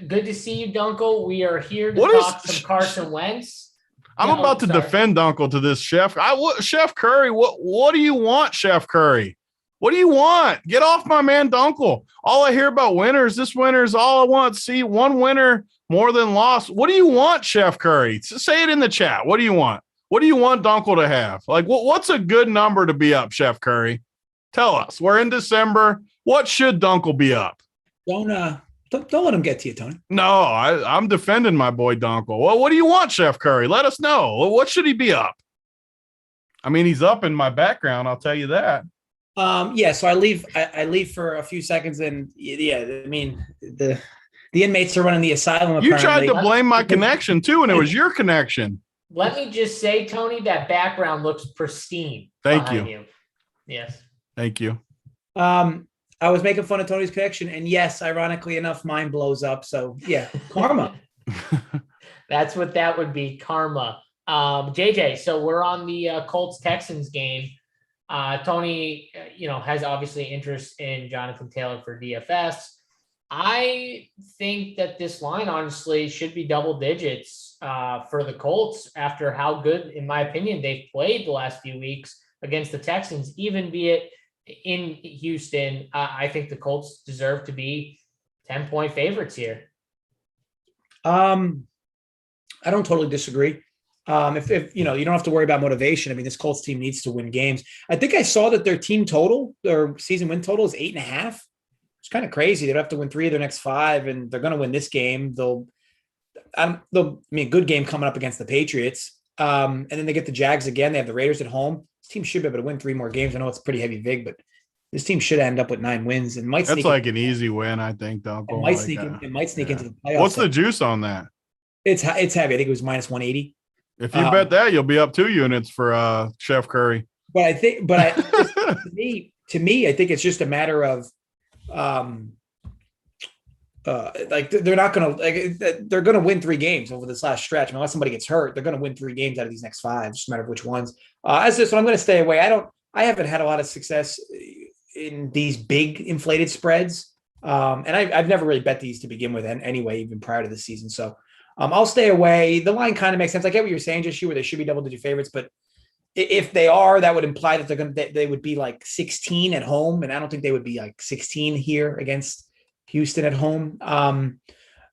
Good to see you, Dunkel. We are here to talk some Carson Wentz. I'm about to defend Dunkel to this, Chef. Chef Curry, what do you want, Chef Curry? What do you want? Get off my man Dunkel. All I hear about winners, this winter is all I want to see. One winner more than loss. What do you want, Chef Curry? Say it in the chat. What do you want? What do you want Dunkel to have? Like, what's a good number to be up, Chef Curry? Tell us. We're in December. What should Dunkel be up? Don't let him get to you, Tony. No, I'm defending my boy Dunkel. Well, what do you want, Chef Curry? Let us know. What should he be up? I mean, he's up in my background. I'll tell you that. Yeah. So I leave for a few seconds, and yeah, I mean the inmates are running the asylum. You tried to blame my connection too, and it was your connection. Let me just say, Tony, that background looks pristine. Thank you. Yes. Thank you. I was making fun of Tony's connection, and yes, ironically enough, mine blows up. So yeah, karma. That's what that would be, karma. JJ, so we're on the Colts-Texans game. Tony, has obviously interest in Jonathan Taylor for DFS. I think that this line, honestly, should be double digits for the Colts after how good, in my opinion, they've played the last few weeks against the Texans, even be it in Houston. I think the Colts deserve to be 10-point favorites here. I don't totally disagree. If you don't have to worry about motivation. I mean, this Colts team needs to win games. I think I saw that their team total, their season win total is 8.5. It's kind of crazy. They'd have to win 3 of their next 5, and they're going to win this game. Good game coming up against the Patriots. And then they get the Jags again. They have the Raiders at home. This team should be able to win 3 more games. I know it's pretty heavy vig, but this team should end up with 9 wins and might. That's like an easy win, I think. Though it might sneak into the playoffs. What's the juice on that? It's heavy. I think it was minus 180. If you bet that, you'll be up 2 units for Chef Curry. To me, I think it's just a matter of, they're not going to they're going to win 3 games over this last stretch. I mean, unless somebody gets hurt, they're going to win 3 games out of these next 5. Just a matter of which ones. As this one, I'm going to stay away. I haven't had a lot of success in these big inflated spreads, and I've never really bet these to begin with, anyway, even prior to the season. So. I'll stay away. The line kind of makes sense. I get what you're saying, just where they should be double-digit favorites, but if they are, that would imply that they would be like 16 at home, and I don't think they would be like 16 here against Houston at home.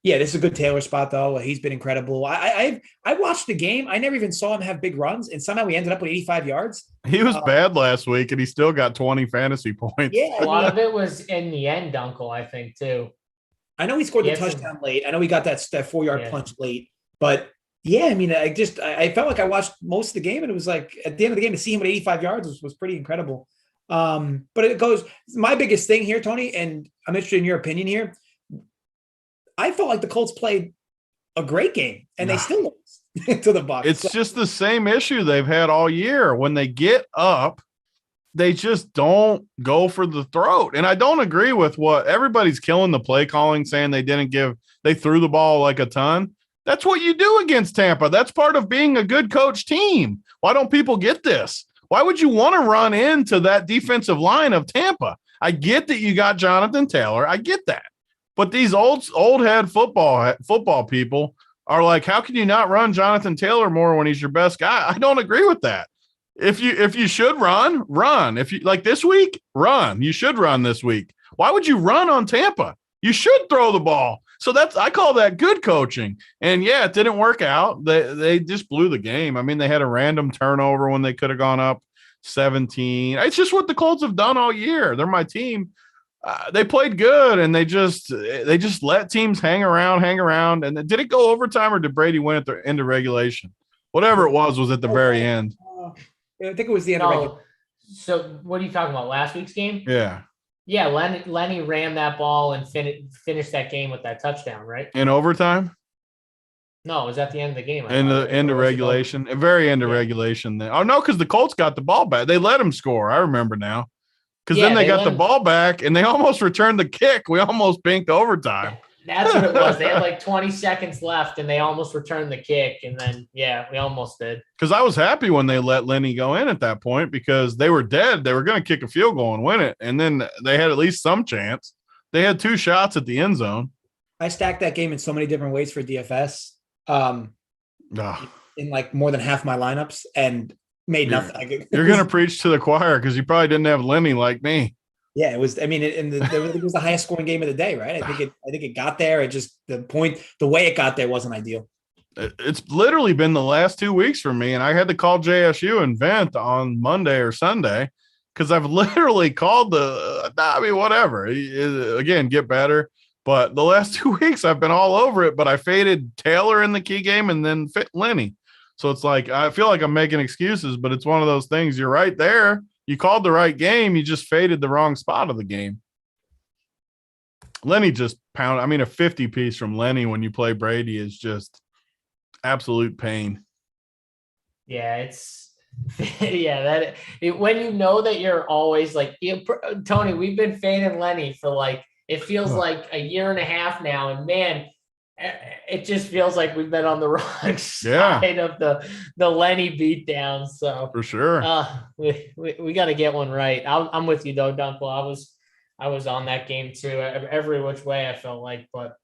Yeah, this is a good Taylor spot though. He's been incredible. I watched the game. I never even saw him have big runs, and somehow he ended up with 85 yards. He was bad last week, and he still got 20 fantasy points. Yeah, a lot of it was in the end, Dunkel, I think too. I know he scored the touchdown late. I know he got that 4-yard punch late, but yeah, I mean, I felt like I watched most of the game, and it was like at the end of the game to see him at 85 yards was pretty incredible. But it goes. My biggest thing here, Tony, and I'm interested in your opinion here. I felt like the Colts played a great game, and they still lost to the Bucs. It's just the same issue they've had all year. When they get up, they just don't go for the throat. And I don't agree with what everybody's killing the play calling, saying they threw the ball like a ton. That's what you do against Tampa. That's part of being a good coach team. Why don't people get this? Why would you want to run into that defensive line of Tampa? I get that you got Jonathan Taylor. I get that. But these old head football people are like, how can you not run Jonathan Taylor more when he's your best guy? I don't agree with that. If you should run. If you like this week, run. You should run this week. Why would you run on Tampa? You should throw the ball. So I call that good coaching. And yeah, it didn't work out. They just blew the game. I mean, they had a random turnover when they could have gone up 17. It's just what the Colts have done all year. They're my team. They played good, and they just let teams hang around. And did it go overtime, or did Brady win at the end of regulation? Whatever it was at the very end. I think it was the end of regulation. So what are you talking about? Last week's game? Yeah. Yeah, Lenny ran that ball and finished that game with that touchdown, right? In overtime? No, it was at the end of the game. In the end of regulation, very end of regulation. Then, oh no, because the Colts got the ball back. They let him score. I remember now. Because then they got the ball back and they almost returned the kick. We almost binked overtime. That's what it was. They had like 20 seconds left and they almost returned the kick. And then, yeah, we almost did. Because I was happy when they let Lenny go in at that point because they were dead. They were going to kick a field goal and win it. And then they had at least some chance. They had 2 shots at the end zone. I stacked that game in so many different ways for DFS in like more than half my lineups and made nothing. You're going to preach to the choir because you probably didn't have Lenny like me. Yeah, it was. I mean, it was the highest scoring game of the day, right? I think it got there. It just the way it got there wasn't ideal. It's literally been the last 2 weeks for me, and I had to call JSU and vent on Monday or Sunday because I've literally called whatever. Again, get better. But the last 2 weeks I've been all over it. But I faded Taylor in the key game and then fit Lenny. So it's like I feel like I'm making excuses, but it's one of those things. You're right there. You called the right game. You just faded the wrong spot of the game. Lenny just pounded. I mean, a 50 piece from Lenny when you play Brady is just absolute pain. Yeah, when you know that you're always like, Tony, we've been fading Lenny for like, it feels like a year and a half now. And man, it just feels like we've been on the wrong side of the Lenny beatdown. So for sure, we got to get one right. I'm with you though, Dunkel. I was on that game too, every which way I felt like. But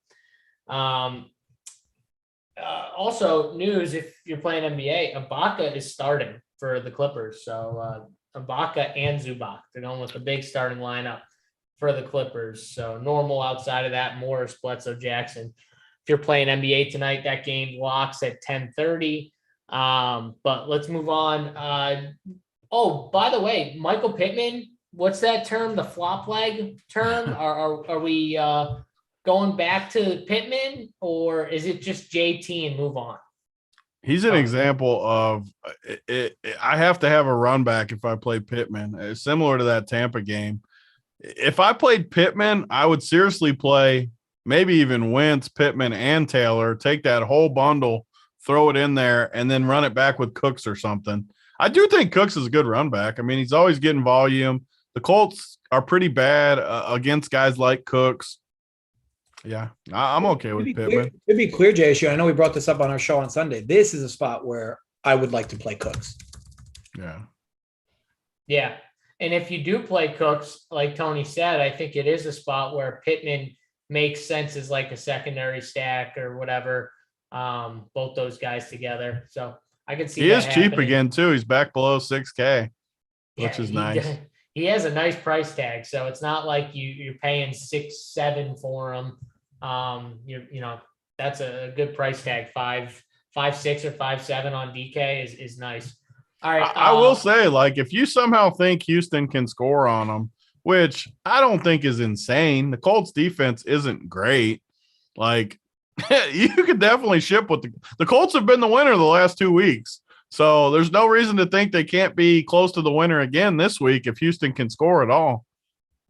also news: if you're playing NBA, Ibaka is starting for the Clippers. So Ibaka and Zubac, they're going with the big starting lineup for the Clippers. So normal outside of that, Morris, Bledsoe, Jackson. If you're playing NBA tonight, that game locks at 10:30. But let's move on. By the way, Michael Pittman, what's that term? The flop leg term? Are we going back to Pittman, or is it just JT and move on? He's an example of it. I have to have a run back if I play Pittman. It's similar to that Tampa game. If I played Pittman, I would seriously play maybe even Wentz, Pittman, and Taylor, take that whole bundle, throw it in there, and then run it back with Cooks or something. I do think Cooks is a good run back. I mean, he's always getting volume. The Colts are pretty bad against guys like Cooks. Yeah, I'm okay with Pittman. To be clear, JSU, I know we brought this up on our show on Sunday. This is a spot where I would like to play Cooks. Yeah. Yeah. And if you do play Cooks, like Tony said, I think it is a spot where Pittman makes sense as like a secondary stack or whatever. Both those guys together. So I can see he is happening. Cheap again too. He's back below 6K, which is nice. He has a nice price tag, so it's not like you're paying 6-7 for him. That's a good price tag. 5.6 or 5.7 on DK is nice. All right. I will say, like, if you somehow think Houston can score on them, which I don't think is insane. The Colts defense isn't great. Like, you could definitely ship with the Colts have been the winner the last 2 weeks. So there's no reason to think they can't be close to the winner again this week if Houston can score at all.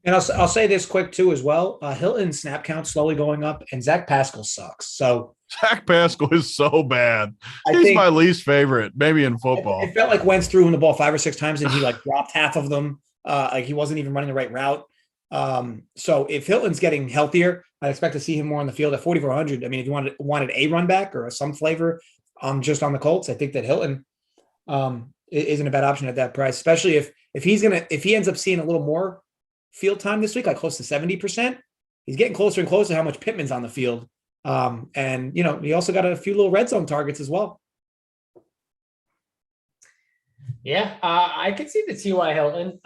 And I'll say this quick too as well. Hilton's snap count slowly going up, and Zach Pascal sucks. So Zach Pascal is so bad. He's my least favorite, maybe in football. It felt like Wentz threw him the ball 5 or 6 times, and he like dropped half of them. Like he wasn't even running the right route. So if Hilton's getting healthier, I'd expect to see him more on the field at 4,400. I mean, if you wanted a run back or some flavor just on the Colts, I think that Hilton isn't a bad option at that price, especially if he ends up seeing a little more field time this week, like close to 70%. He's getting closer and closer to how much Pittman's on the field. And he also got a few little red zone targets as well. Yeah, I could see the T.Y. Hilton.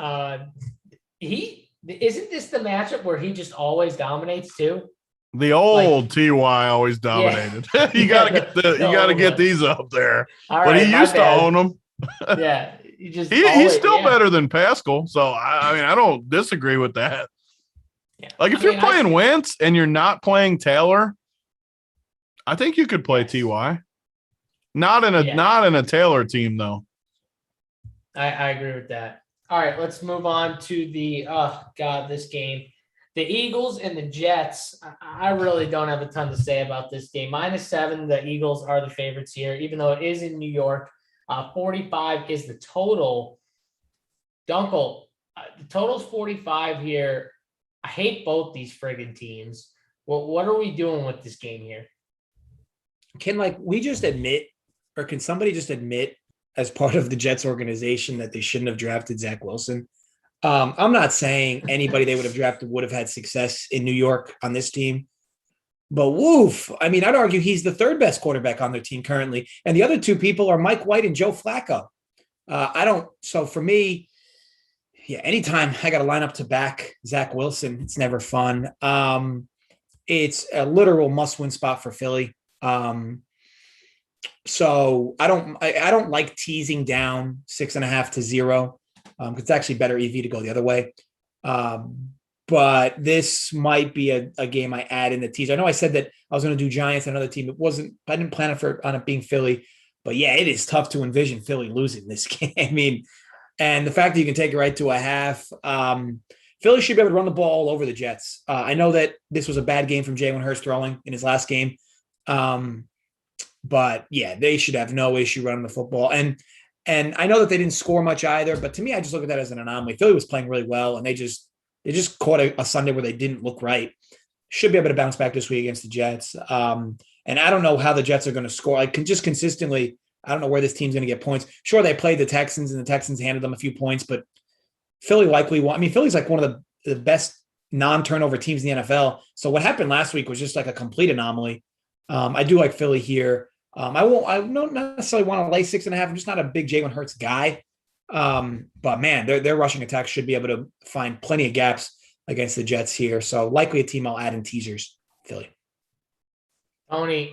Isn't this the matchup where he just always dominates too? The old T.Y. always dominated. Yeah. You gotta get these up there. All but right, he used to own them. Yeah, he's still better than Pascal. So I mean, I don't disagree with that. Yeah. Like if you're playing Wentz and you're not playing Taylor, I think you could play T.Y. Not in a Taylor team though. I agree with that. All right, let's move on to this game. The Eagles and the Jets, I really don't have a ton to say about this game. -7, the Eagles are the favorites here, even though it is in New York. 45 is the total. Dunkel, the total's 45 here. I hate both these friggin' teams. Well, what are we doing with this game here? Can we just admit, or can somebody just admit as part of the Jets organization that they shouldn't have drafted Zach Wilson? I'm not saying anybody they would have drafted would have had success in New York on this team, but woof. I mean, I'd argue he's the third best quarterback on their team currently. And the other two people are Mike White and Joe Flacco. So for me, yeah, anytime I got to line up to back Zach Wilson, it's never fun. It's a literal must-win spot for Philly. So I don't like teasing down 6.5 to 0. It's actually better EV to go the other way. But this might be a game I add in the teaser. I know I said that I was going to do Giants, another team. I didn't plan on it being Philly. But yeah, it is tough to envision Philly losing this game. I mean, and the fact that you can take it right to a half, Philly should be able to run the ball all over the Jets. I know that this was a bad game from Jalen Hurts throwing in his last game. But yeah, they should have no issue running the football. And I know that they didn't score much either, but to me, I just look at that as an anomaly. Philly was playing really well, and they just caught a Sunday where they didn't look right. Should be able to bounce back this week against the Jets. And I don't know how the Jets are going to score. Just consistently, I don't know where this team's going to get points. Sure, they played the Texans, and the Texans handed them a few points, but Philly likely won. I mean, Philly's like one of the best non-turnover teams in the NFL. So what happened last week was just like a complete anomaly. I do like Philly here. I don't necessarily want to lay 6.5. I'm just not a big Jalen Hurts guy. But man, their rushing attack should be able to find plenty of gaps against the Jets here. So likely a team I'll add in teasers, Philly. Tony,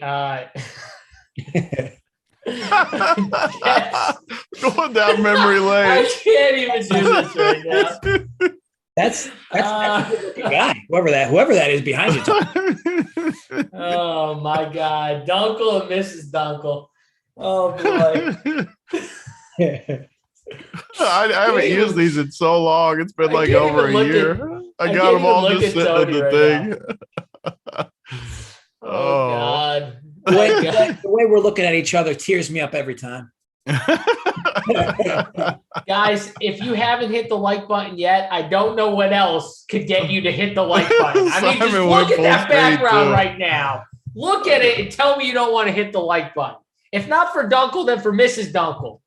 Going down memory lane. I can't even do this right now. That's a good guy. Whoever that is behind you. Oh my God, Dunkel and Mrs. Dunkel. Oh boy. I haven't used these in so long. It's been like over a year. I got them all just sitting in the thing. Oh God. The way we're looking at each other tears me up every time. Guys, if you haven't hit the like button yet, I don't know what else could get you to hit the like button. I mean, just look at that background right now. Look at it and tell me you don't want to hit the like button. If not for Dunkel, then for Mrs. Dunkel.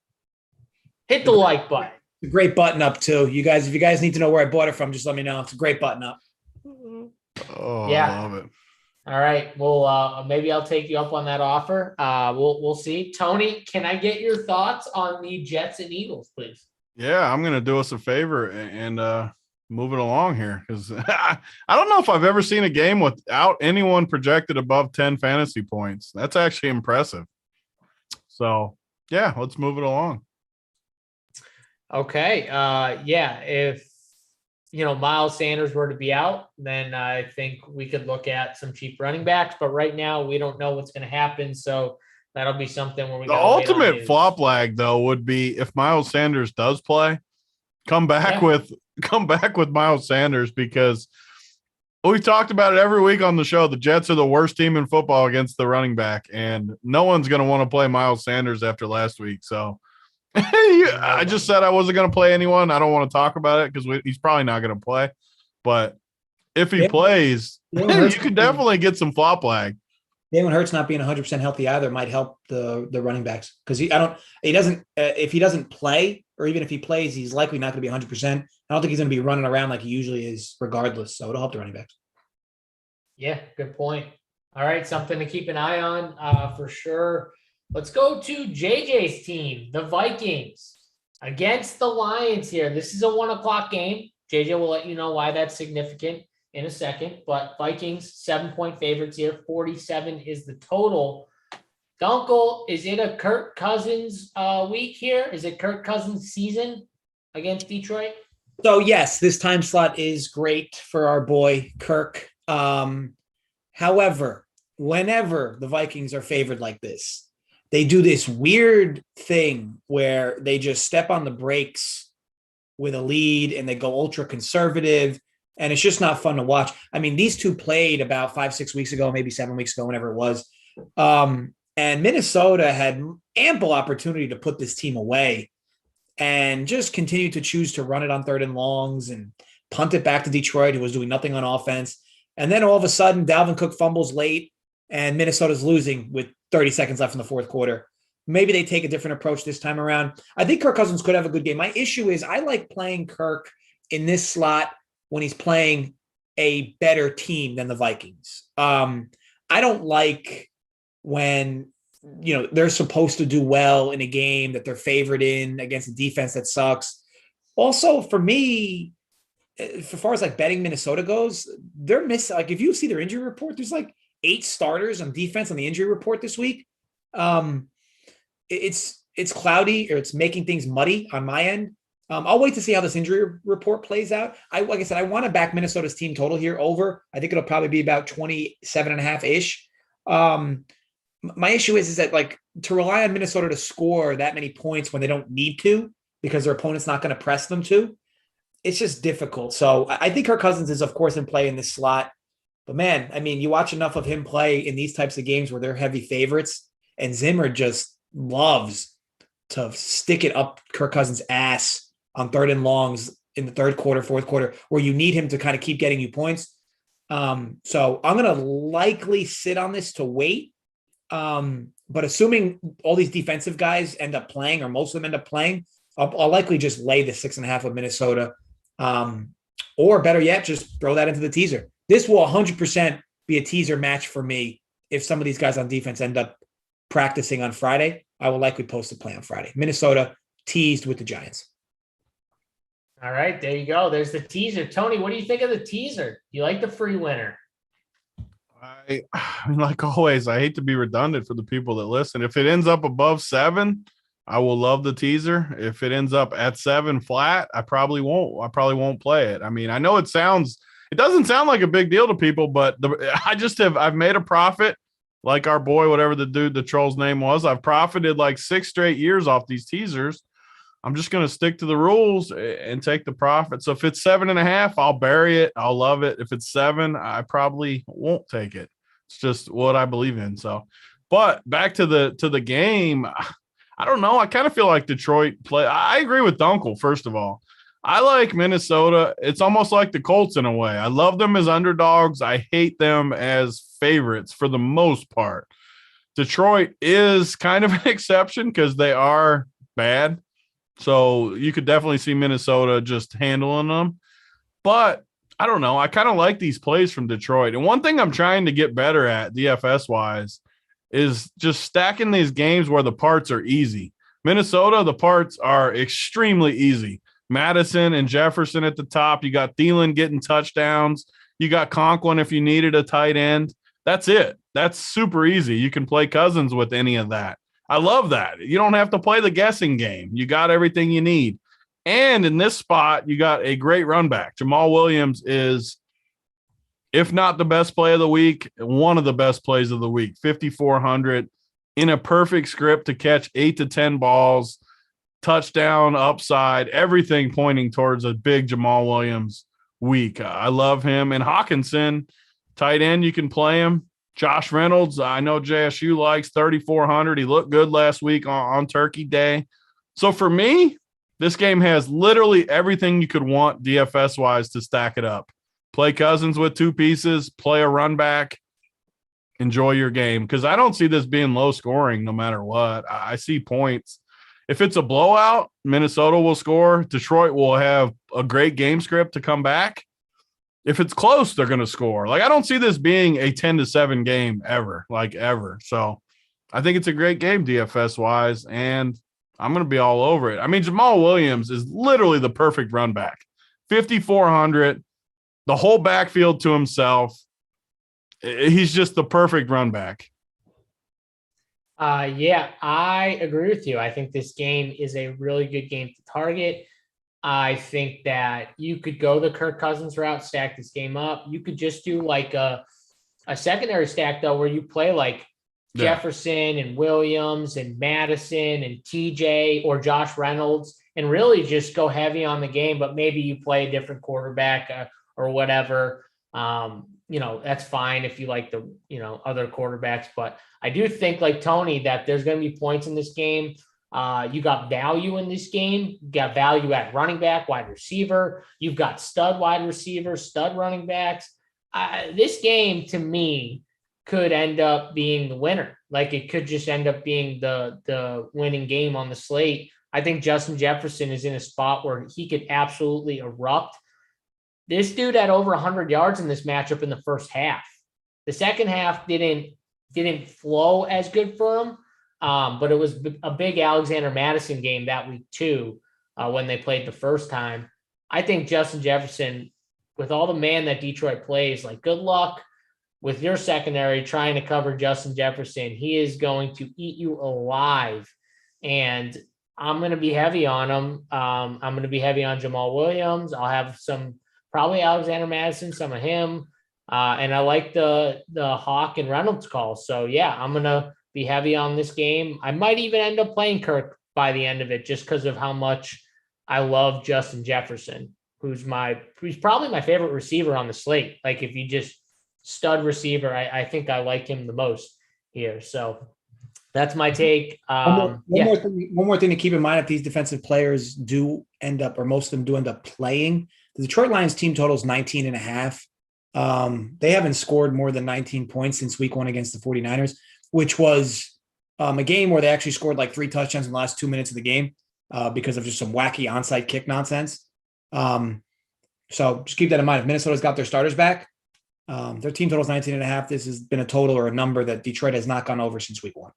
Hit the like button. It's a great button up too. You guys, if you guys need to know where I bought it from, just let me know. It's a great button up. Oh, yeah. I love it. All right. Well, maybe I'll take you up on that offer. We'll see. Tony, can I get your thoughts on the Jets and Eagles, please? Yeah, I'm going to do us a favor and move it along here because I don't know if I've ever seen a game without anyone projected above 10 fantasy points. That's actually impressive. So, yeah, let's move it along. Okay. Yeah. If Miles Sanders were to be out, then I think we could look at some cheap running backs. But right now, we don't know what's going to happen. So that'll be something where we. The ultimate flop lag, though, would be if Miles Sanders does play, come back with Miles Sanders, because we've talked about it every week on the show. The Jets are the worst team in football against the running back, and no one's going to want to play Miles Sanders after last week. So. I just said I wasn't going to play anyone. I don't want to talk about it because he's probably not going to play. But if he plays, you can definitely get some flop lag. Jalen Hurts not being 100% healthy either might help the running backs because if he doesn't play, or even if he plays, he's likely not going to be 100%. I don't think he's going to be running around like he usually is regardless. So it'll help the running backs. Yeah, good point. All right, something to keep an eye on for sure. Let's go to JJ's team, the Vikings, against the Lions here. This is a 1:00 game. JJ will let you know why that's significant in a second. But Vikings, 7-point favorites here. 47 is the total. Dunkel, is it a Kirk Cousins week here? Is it Kirk Cousins season against Detroit? So, yes, this time slot is great for our boy Kirk. However, whenever the Vikings are favored like this, they do this weird thing where they just step on the brakes with a lead and they go ultra conservative. And it's just not fun to watch. I mean, these two played about 5-6 weeks ago, maybe 7 weeks ago, whenever it was. And Minnesota had ample opportunity to put this team away and just continued to choose to run it on 3rd and longs and punt it back to Detroit, who was doing nothing on offense. And then all of a sudden, Dalvin Cook fumbles late and Minnesota's losing with 30 seconds left in the fourth quarter. Maybe they take a different approach this time around. I think Kirk Cousins could have a good game. My issue is I like playing Kirk in this slot when he's playing a better team than the Vikings. I don't like when, they're supposed to do well in a game that they're favored in against a defense that sucks. Also, for me, as far as like betting Minnesota goes, they're missing. Like if you see their injury report, there's like 8 starters on defense on the injury report this week. It's cloudy, or it's making things muddy on my end. I'll wait to see how this injury report plays out. Like I said, I want to back Minnesota's team total here over. I think it'll probably be about 27.5-ish. My issue is that like to rely on Minnesota to score that many points when they don't need to, because their opponent's not going to press them to, it's just difficult. So I think Kirk Cousins is, of course, in play in this slot. But man, I mean, you watch enough of him play in these types of games where they're heavy favorites, and Zimmer just loves to stick it up Kirk Cousins' ass on 3rd and longs in the 3rd quarter, 4th quarter, where you need him to kind of keep getting you points. So I'm going to likely sit on this to wait. But assuming all these defensive guys end up playing, or most of them end up playing, I'll likely just lay the 6.5 of Minnesota. Or better yet, just throw that into the teaser. This will 100% be a teaser match for me. If some of these guys on defense end up practicing on Friday, I will likely post a play on Friday. Minnesota teased with the Giants. All right, there you go. There's the teaser. Tony, what do you think of the teaser? You like the free winner? I mean, like always, I hate to be redundant for the people that listen. If it ends up above 7, I will love the teaser. If it ends up at 7 flat, I probably won't play it. I mean, I know it doesn't sound like a big deal to people, but I've made a profit, like our boy, whatever the troll's name was. I've profited like 6 straight years off these teasers. I'm just going to stick to the rules and take the profit. So if it's 7.5, I'll bury it. I'll love it. If it's 7, I probably won't take it. It's just what I believe in. So, but back to the game, I don't know. I kind of feel like Detroit play. I agree with Dunkel. First of all, I like Minnesota. It's almost like the Colts in a way. I love them as underdogs. I hate them as favorites for the most part. Detroit is kind of an exception because they are bad. So you could definitely see Minnesota just handling them. But I don't know. I kind of like these plays from Detroit. And one thing I'm trying to get better at DFS-wise is just stacking these games where the parts are easy. Minnesota, the parts are extremely easy. Madison and Jefferson at the top. You got Thielen getting touchdowns. You got Conklin if you needed a tight end. That's it. That's super easy. You can play Cousins with any of that. I love that. You don't have to play the guessing game. You got everything you need. And in this spot, you got a great run back. Jamal Williams is, if not the best play of the week, one of the best plays of the week. 5,400 in a perfect script to catch 8 to 10 balls, touchdown, upside, everything pointing towards a big Jamal Williams week. I love him. And Hawkinson, tight end, you can play him. Josh Reynolds, I know JSU likes 3,400. He looked good last week on Turkey Day. So for me, this game has literally everything you could want DFS-wise to stack it up. Play Cousins with 2 pieces, play a run back, enjoy your game. Because I don't see this being low scoring no matter what. I see points. If it's a blowout, Minnesota will score. Detroit will have a great game script to come back. If it's close, they're going to score. Like, I don't see this being a 10-7 game ever. So I think it's a great game DFS-wise, and I'm going to be all over it. I mean, Jamal Williams is literally the perfect run back. 5,400, the whole backfield to himself. He's just the perfect run back. Yeah, I agree with you. I think this game is a really good game to target. I think that you could go the Kirk Cousins route, stack this game up. You could just do like a secondary stack, though, where you play like Jefferson and Williams and Madison and TJ or Josh Reynolds and really just go heavy on the game, but maybe you play a different quarterback or whatever. That's fine if you like the, other quarterbacks. But I do think, like Tony, that there's going to be points in this game. You got value in this game. You got value at running back, wide receiver. You've got stud wide receivers, stud running backs. This game, to me, could end up being the winner. Like, it could just end up being the winning game on the slate. I think Justin Jefferson is in a spot where he could absolutely erupt. This dude had over 100 yards in this matchup in the first half. The second half didn't flow as good for him, but it was a big Alexander Madison game that week too, when they played the first time. I think Justin Jefferson, with all the man that Detroit plays, like, good luck with your secondary trying to cover Justin Jefferson. He is going to eat you alive, and I'm going to be heavy on him. I'm going to be heavy on Jamal Williams. I'll have probably Alexander Madison, some of him. And I like the Hawk and Reynolds call. So yeah, I'm going to be heavy on this game. I might even end up playing Kirk by the end of it, just because of how much I love Justin Jefferson, who's probably my favorite receiver on the slate. Like, if you just stud receiver, I think I like him the most here. So that's my take. One more thing to keep in mind: if these defensive players do end up, or most of them do end up playing, the Detroit Lions team totals 19.5. They haven't scored more than 19 points since week 1 against the 49ers, which was a game where they actually scored like 3 touchdowns in the last 2 minutes of the game because of just some wacky onside kick nonsense. So just keep that in mind. If Minnesota's got their starters back, their team totals 19.5. This has been a total or a number that Detroit has not gone over since week 1.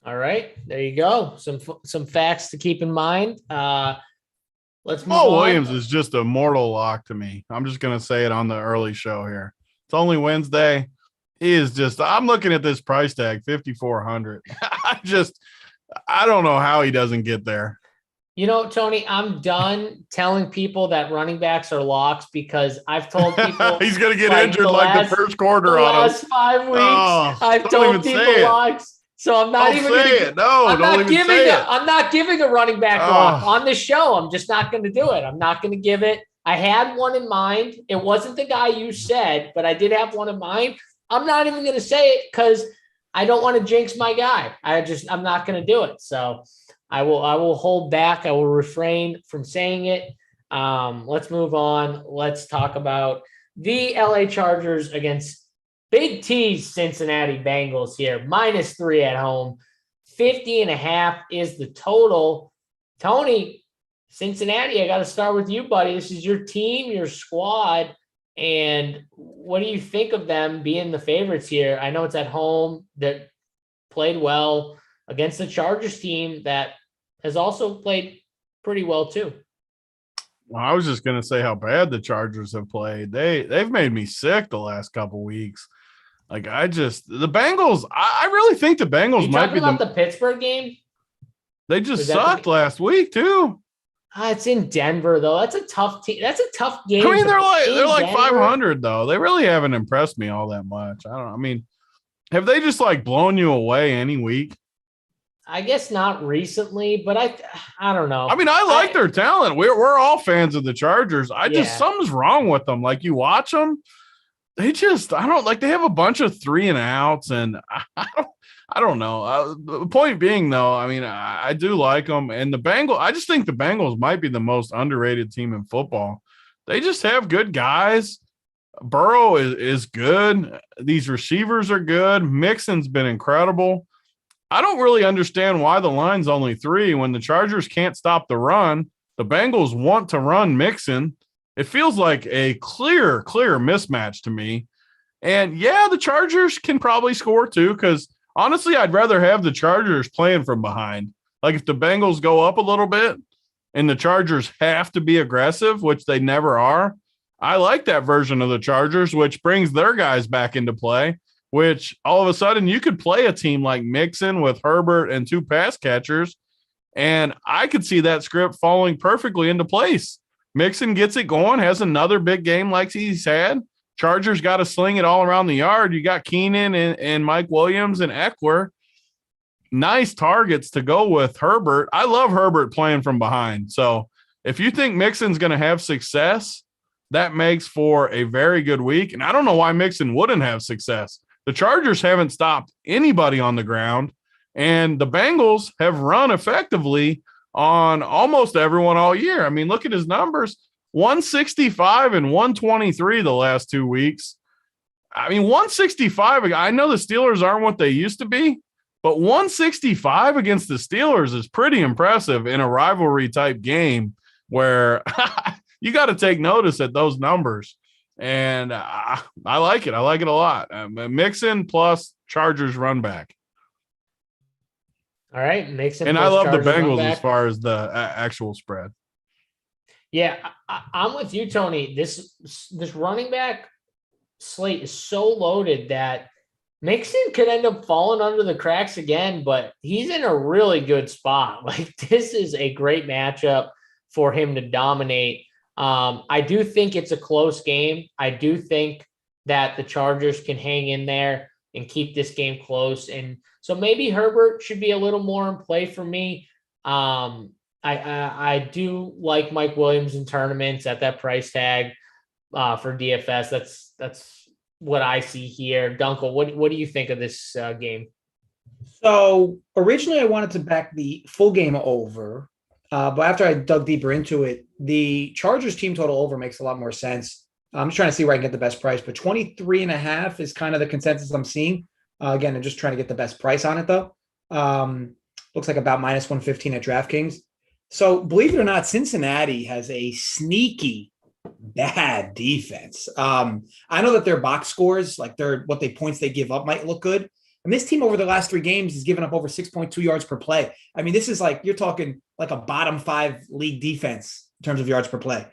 All right, there you go. Some facts to keep in mind. Let's move on. Williams is just a mortal lock to me. I'm just going to say it on the early show here. It's only Wednesday. He is just, I'm looking at this price tag, 5,400. I don't know how he doesn't get there. Tony, I'm done telling people that running backs are locks, because I've told people he's going to get injured the first quarter the on him. last 5 weeks. I've told people locks. So I'm not even going to. I'm not giving a running back lock on the show. I'm just not going to do it. I'm not going to give it. I had one in mind. It wasn't the guy you said, but I did have one in mind. I'm not even going to say it because I don't want to jinx my guy. I'm not going to do it. So I will hold back. I will refrain from saying it. Let's move on. Let's talk about the LA Chargers against Big T's Cincinnati Bengals here. -3 at home. 50.5 is the total. Tony, Cincinnati, I got to start with you, buddy. This is your team, your squad. And what do you think of them being the favorites here? I know it's at home. That played well against the Chargers team that has also played pretty well too. Well, I was just going to say how bad the Chargers have played. They've made me sick the last couple weeks. Like, the Bengals, I really think the Bengals might be the Pittsburgh game. They just sucked last week too. It's in Denver though. That's a tough team. That's a tough game. I mean, they're like 500 though. They really haven't impressed me all that much. Have they just like blown you away any week? I guess not recently, but I don't know. I mean, I like their talent. We're all fans of the Chargers. Something's wrong with them. Like, you watch them, they have a bunch of 3 and outs, and I don't know. The point being, though, I mean, I do like them, and I just think the Bengals might be the most underrated team in football. They just have good guys. Burrow is good. These receivers are good. Mixon's been incredible. I don't really understand why the line's only 3 when the Chargers can't stop the run. The Bengals want to run Mixon. It feels like a clear mismatch to me. And yeah, the Chargers can probably score too, because honestly, I'd rather have the Chargers playing from behind. Like, if the Bengals go up a little bit and the Chargers have to be aggressive, which they never are, I like that version of the Chargers, which brings their guys back into play, which all of a sudden you could play a team like Mixon with Herbert and 2 pass catchers, and I could see that script falling perfectly into place. Mixon gets it going, has another big game like he's had. Chargers got to sling it all around the yard. You got Keenan and Mike Williams and Eckler. Nice targets to go with Herbert. I love Herbert playing from behind. So if you think Mixon's going to have success, that makes for a very good week. And I don't know why Mixon wouldn't have success. The Chargers haven't stopped anybody on the ground, and the Bengals have run effectively on almost everyone all year. I mean, look at his numbers, 165 and 123 the last 2 weeks. I mean, 165, I know the Steelers aren't what they used to be, but 165 against the Steelers is pretty impressive in a rivalry type game where you got to take notice at those numbers. And I like it. I like it a lot. Mixon plus Chargers run back. All right. Mixon. And plus I love Chargers the run Bengals back. as far as the actual spread. Yeah, I'm with you, Tony. This running back slate is so loaded that Mixon could end up falling under the cracks again, but he's in a really good spot. Like, this is a great matchup for him to dominate. I do think it's a close game. I do think that the Chargers can hang in there and keep this game close. And so maybe Herbert should be a little more in play for me. I do like Mike Williams in tournaments at that price tag for DFS. That's what I see here. Dunkel, what do you think of this game? So originally I wanted to back the full game over, but after I dug deeper into it, the Chargers team total over makes a lot more sense. I'm just trying to see where I can get the best price, but 23.5 is kind of the consensus I'm seeing. Again, I'm just trying to get the best price on it though. Looks like about minus 115 at DraftKings. So believe it or not, Cincinnati has a sneaky bad defense. I know that their box scores, like points they give up might look good. And this team over the last 3 games has given up over 6.2 yards per play. I mean, this is like, you're talking like a bottom 5 league defense in terms of yards per play.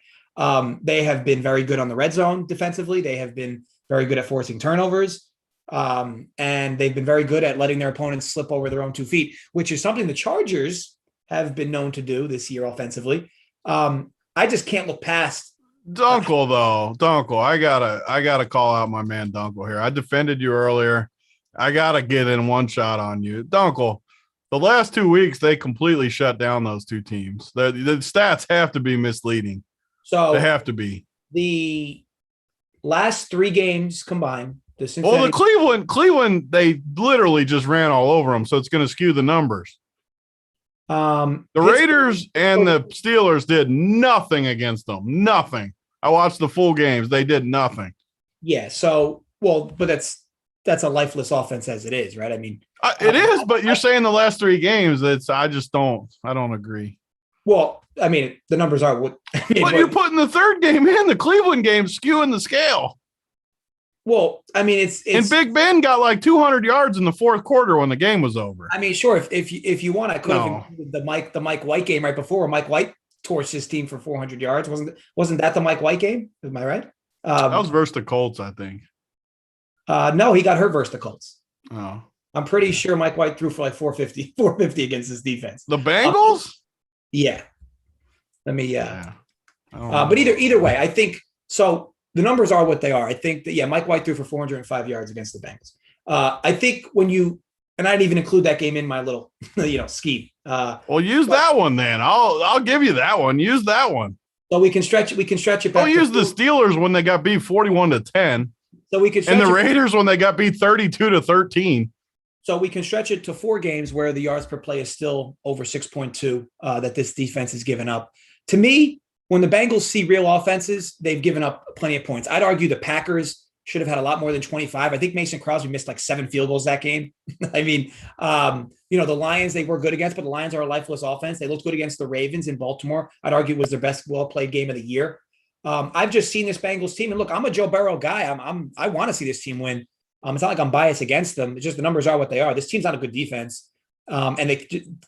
They have been very good on the red zone defensively. They have been very good at forcing turnovers. And they've been very good at letting their opponents slip over their own 2 feet, which is something the Chargers have been known to do this year offensively. I just can't look past Dunkel, though. Dunkel, I gotta call out my man Dunkel here. I defended you earlier. I gotta get in one shot on you. Dunkel, the last 2 weeks, they completely shut down those 2 teams. The stats have to be misleading. So they have to be. The last 3 games combined, the Cincinnati. Well, the Cleveland, they literally just ran all over them, so it's going to skew the numbers. The Raiders and the Steelers did nothing against them. Nothing. I watched the full games. They did nothing. Yeah. So, well, but that's a lifeless offense as it is, right? I mean, it is, but you're saying the last 3 games. I don't agree. Well, I mean, the numbers are what. But you're putting the 3rd game in, the Cleveland game, skewing the scale. Well, I mean, it's and Big Ben got like 200 yards in the 4th quarter when the game was over. I mean, sure, if you want, I could have included the Mike White game right before. Mike White torched his team for 400 yards. Wasn't that the Mike White game? Am I right? That was versus the Colts, I think. No, he got hurt versus the Colts. Oh, I'm pretty sure Mike White threw for like 450 against his defense. The Bengals? Yeah. Let me. But either way, I think so. The numbers are what they are. I think that, Mike White threw for 405 yards against the Bengals. I think and I didn't even include that game in my little, scheme. Well, use that one then. I'll give you that one. Use that one. So we can stretch it back. I'll use the Steelers when they got beat 41-10. So we can and the Raiders when they got beat 32-13. So we can stretch it to 4 games where the yards per play is still over 6.2 that this defense has given up. To me, when the Bengals see real offenses, they've given up plenty of points. I'd argue the Packers should have had a lot more than 25. I think Mason Crosby missed like 7 field goals that game. I mean, the Lions, they were good against, but the Lions are a lifeless offense. They looked good against the Ravens in Baltimore. I'd argue it was their best well-played game of the year. I've just seen this Bengals team, and look, I'm a Joe Burrow guy. I want to see this team win. It's not like I'm biased against them. It's just the numbers are what they are. This team's not a good defense, and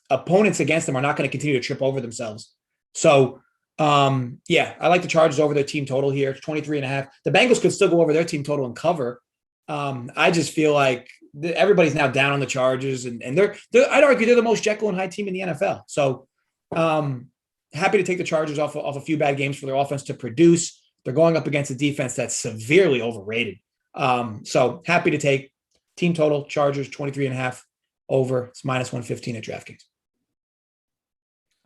opponents against them are not going to continue to trip over themselves. So, I like the Chargers over their team total here. It's 23.5. The Bengals could still go over their team total and cover. I just feel like everybody's now down on the Chargers, and they're I'd argue they're the most Jekyll and Hyde team in the NFL. So, happy to take the Chargers off a few bad games for their offense to produce. They're going up against a defense that's severely overrated. So happy to take team total Chargers 23.5 over. It's minus 115 at DraftKings.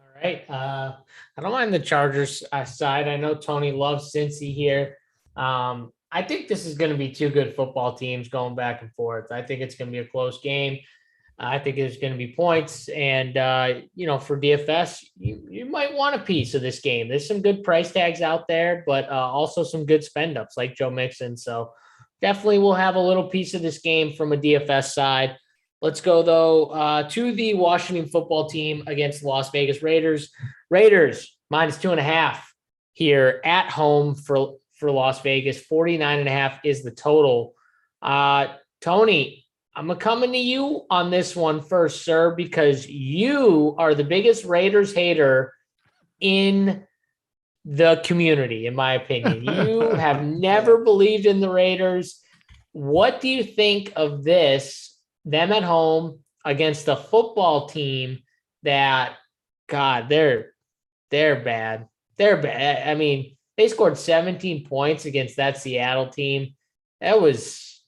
All Right. I don't mind the Chargers side. I know Tony loves Cincy here. I think this is going to be two good football teams going back and forth. I think it's going to be a close game. I think there's going to be points. And, for DFS, you might want a piece of this game. There's some good price tags out there, but also some good spend ups like Joe Mixon. So definitely we'll have a little piece of this game from a DFS side. Let's go, though, to the Washington football team against the Las Vegas Raiders. Raiders -2.5 here at home for Las Vegas. 49.5 is the total. Tony, I'm coming to you on this one first, sir, because you are the biggest Raiders hater in the community, in my opinion. You have never believed in the Raiders. What do you think of this? Them at home against a football team that, God, they're bad. They're bad. I mean, they scored 17 points against that Seattle team. That was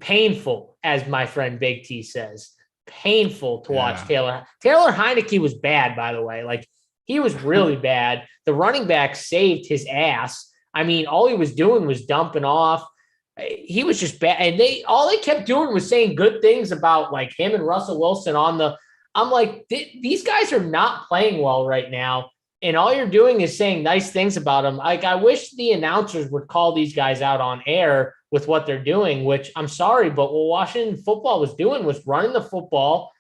painful, as my friend Big T says. Painful to watch Taylor. Taylor Heineke was bad, by the way. Like, he was really bad. The running back saved his ass. I mean, all he was doing was dumping off. He was just bad. And all they kept doing was saying good things about like him and Russell Wilson I'm like, these guys are not playing well right now. And all you're doing is saying nice things about them. Like, I wish the announcers would call these guys out on air with what they're doing, which I'm sorry, but what Washington football was doing was running the football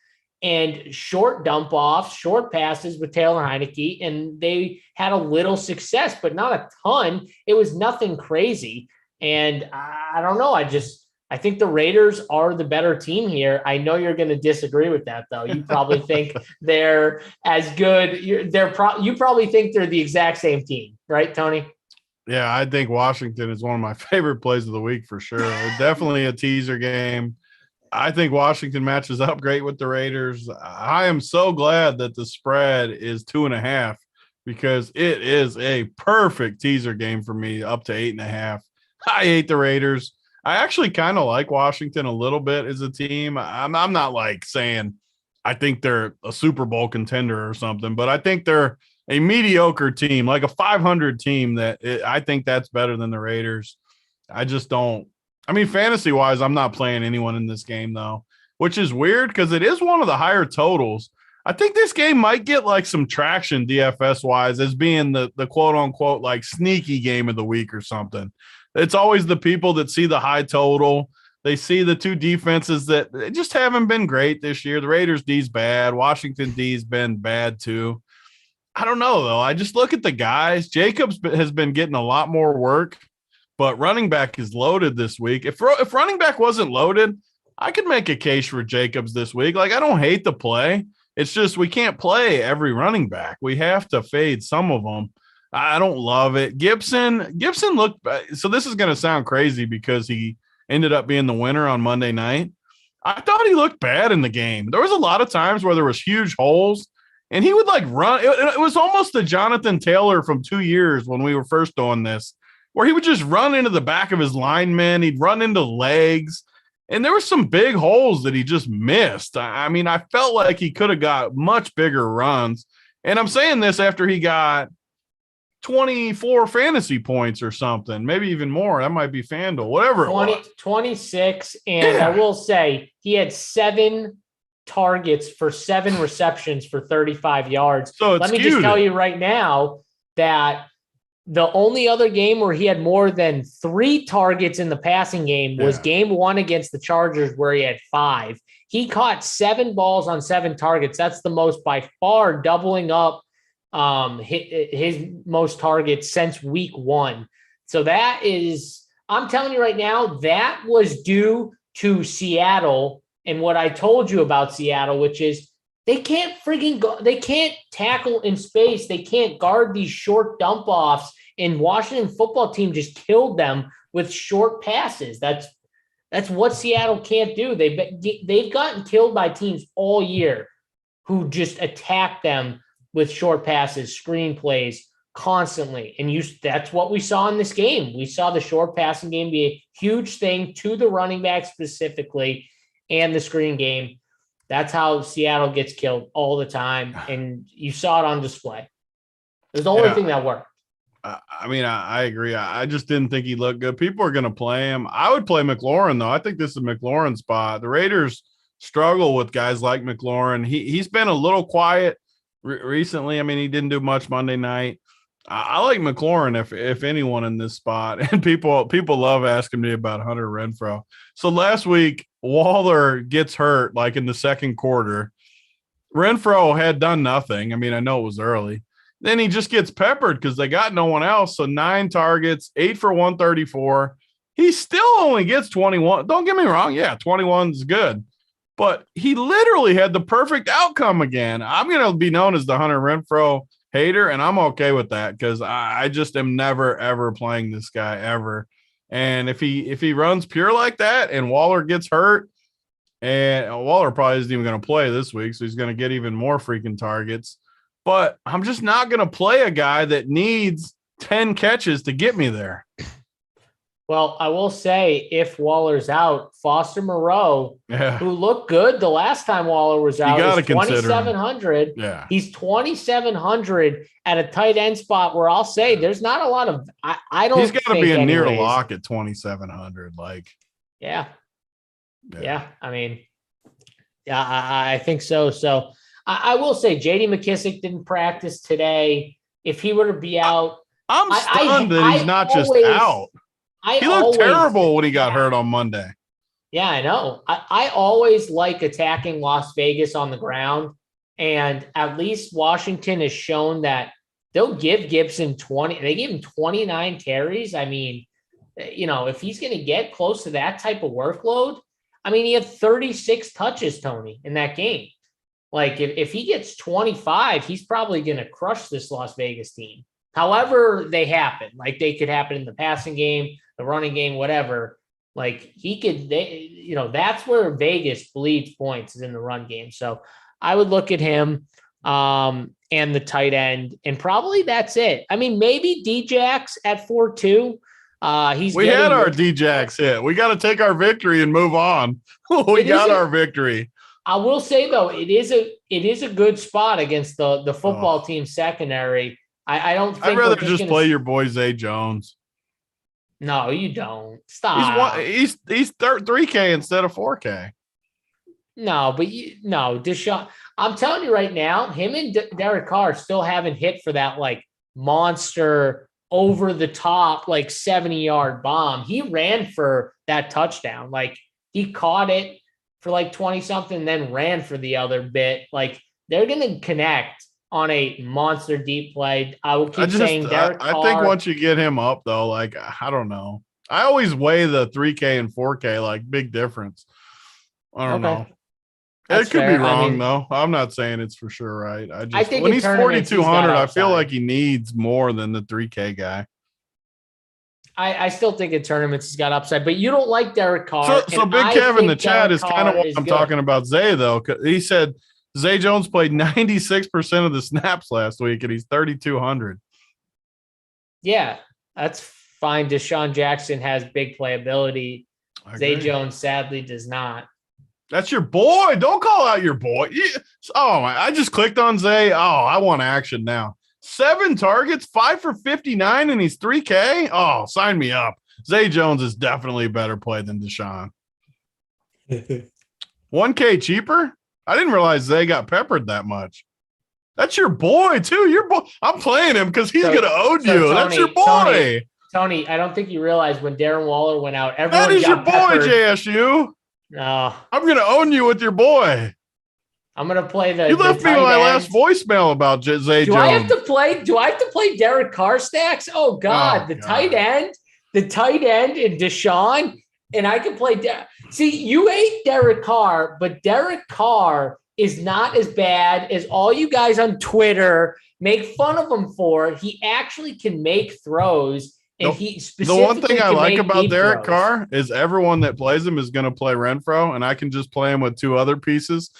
and short dump offs, short passes with Taylor Heineke. And they had a little success, but not a ton. It was nothing crazy. And I don't know. I think the Raiders are the better team here. I know you're going to disagree with that, though. You probably think they're as good. You probably think they're the exact same team, right, Tony? Yeah, I think Washington is one of my favorite plays of the week for sure. Definitely a teaser game. I think Washington matches up great with the Raiders. I am so glad that the spread is 2.5 because it is a perfect teaser game for me up to 8.5. I hate the Raiders. I actually kind of like Washington a little bit as a team. I'm not like saying I think they're a Super Bowl contender or something, but I think they're a mediocre team, like a 500 team I think that's better than the Raiders. I just don't. I mean, fantasy-wise, I'm not playing anyone in this game, though, which is weird because it is one of the higher totals. I think this game might get like some traction DFS-wise as being the quote-unquote like sneaky game of the week or something. It's always the people that see the high total. They see the two defenses that just haven't been great this year. The Raiders D's bad. Washington D's been bad too. I don't know, though. I just look at the guys. Jacobs has been getting a lot more work, but running back is loaded this week. If running back wasn't loaded, I could make a case for Jacobs this week. Like, I don't hate the play. It's just we can't play every running back. We have to fade some of them. I don't love it. Gibson looked – so this is going to sound crazy because he ended up being the winner on Monday night. I thought he looked bad in the game. There was a lot of times where there was huge holes, and he would, like, run. It was almost the Jonathan Taylor from 2 years when we were first doing this, where he would just run into the back of his linemen. He'd run into legs, and there were some big holes that he just missed. I mean, I felt like he could have got much bigger runs, and I'm saying this after he got – 24 fantasy points or something, maybe even more. That might be FanDuel, whatever 26. And I will say he had 7 targets for 7 receptions for 35 yards. So let me just tell you right now that the only other game where he had more than 3 targets in the passing game was game 1 against the Chargers, where he had 5. He caught 7 balls on 7 targets. That's the most by far, doubling up his most targets since week 1. So that is, I'm telling you right now, that was due to Seattle and what I told you about Seattle, which is they can't freaking go, they can't tackle in space. They can't guard these short dump offs, and Washington football team just killed them with short passes. That's what Seattle can't do. They've gotten killed by teams all year who just attack them with short passes, screen plays constantly. And that's what we saw in this game. We saw the short passing game be a huge thing to the running back specifically and the screen game. That's how Seattle gets killed all the time. And you saw it on display. It was the only thing that worked. I mean, I agree. I just didn't think he looked good. People are going to play him. I would play McLaurin, though. I think this is a McLaurin spot. The Raiders struggle with guys like McLaurin. He's been a little quiet recently. I mean, he didn't do much Monday night. I like McLaurin if anyone in this spot. And people love asking me about Hunter Renfrow. So last week, Waller gets hurt like in the second quarter. Renfrow had done nothing. I mean, I know it was early. Then he just gets peppered because they got no one else. So 9 targets, 8 for 134. He still only gets 21. Don't get me wrong. Yeah, 21's good. But he literally had the perfect outcome again. I'm going to be known as the Hunter Renfrow hater, and I'm okay with that because I just am never, ever playing this guy ever. And if he runs pure like that and Waller gets hurt, and Waller probably isn't even going to play this week, so he's going to get even more freaking targets. But I'm just not going to play a guy that needs 10 catches to get me there. Well, I will say if Waller's out, Foster Moreau, who looked good the last time Waller was out, is 2,700. Yeah. He's 2,700 at a tight end spot where I'll say there's not a lot of I don't. He's got to be a near anyways. lock at 2,700. Yeah. I mean, I think so. So I will say J.D. McKissick didn't practice today. If he were to be out, I'm stunned that he's not just out. He looked terrible when he got hurt on Monday. Yeah, I know. I always like attacking Las Vegas on the ground. And at least Washington has shown that they'll give Gibson 20. They gave him 29 carries. I mean, if he's going to get close to that type of workload, I mean, he had 36 touches, Tony, in that game. Like, if he gets 25, he's probably going to crush this Las Vegas team. However they happen. Like, they could happen in the passing game, the running game, whatever. Like, that's where Vegas bleeds points is in the run game. So I would look at him and the tight end, and probably that's it. I mean, maybe D-Jax at 4-2. We had our D-Jax hit. We got to take our victory and move on. We got our victory. I will say, though, it is a good spot against the football team secondary. I don't think I'd rather just play your boy Zay Jones. No, you don't. Stop. He's 3K instead of 4K. No, but Deshaun. I'm telling you right now, him and Derek Carr still haven't hit for that like monster over the top like 70-yard bomb. He ran for that touchdown. Like, he caught it for like 20 something, then ran for the other bit. Like, they're going to connect on a monster deep play. I will keep saying Derek Carr. I think once you get him up though, like, I don't know. I always weigh the 3K and 4K, like, big difference. I don't know. That's it could fair. be wrong though. I'm not saying it's for sure right. I think when he's 4,200, I feel like he needs more than the 3K guy. I still think in tournaments he's got upside, but you don't like Derek Carr. So Big Kev in the chat is kind of what I'm talking about Zay, though. He said Zay Jones played 96% of the snaps last week, and he's 3,200. Yeah, that's fine. Deshaun Jackson has big playability. Zay Jones sadly does not. That's your boy. Don't call out your boy. I just clicked on Zay. Oh, I want action now. 7 targets, 5 for 59, and he's 3K. Oh, sign me up. Zay Jones is definitely a better play than Deshaun. 1K cheaper? I didn't realize Zay got peppered that much. That's your boy, too. Your boy. I'm playing him because he's going to own you. Tony, that's your boy. Tony, I don't think you realize when Darren Waller went out, everyone that is your boy, peppered. JSU. No. I'm going to own you with your boy. I'm going to play the. You left me my last voicemail about Zay Jones. Do I have to play Derek Carr stacks? Oh God, tight end and Deshaun, and I can play. See, you hate Derek Carr, but Derek Carr is not as bad as all you guys on Twitter make fun of him for. He actually can make throws. And the one thing I like about Derek Carr is everyone that plays him is going to play Renfrow, and I can just play him with 2 other pieces.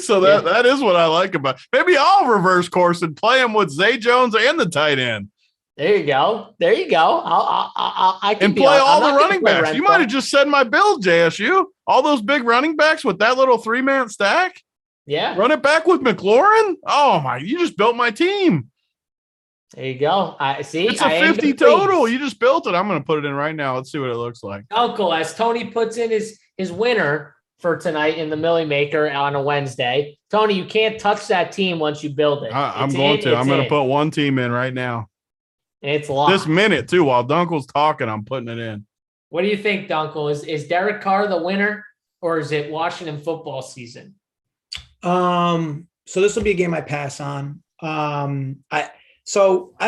So that is what I like about. Maybe I'll reverse course and play him with Zay Jones and the tight end. There you go. I can play all the running backs. You might have just said my build, JSU. All those big running backs with that little 3-man stack. Yeah. Run it back with McLaurin. Oh my! You just built my team. There you go. I see. It's a 50 total. You just built it. I'm going to put it in right now. Let's see what it looks like. Uncle, as Tony puts in his winner for tonight in the Millie Maker on a Wednesday. Tony, you can't touch that team once you build it. I'm going to put one team in right now. It's locked. This minute too. While Dunkel's talking, I'm putting it in. What do you think, Dunkel? Is Derek Carr the winner, or is it Washington football season? So this will be a game I pass on. I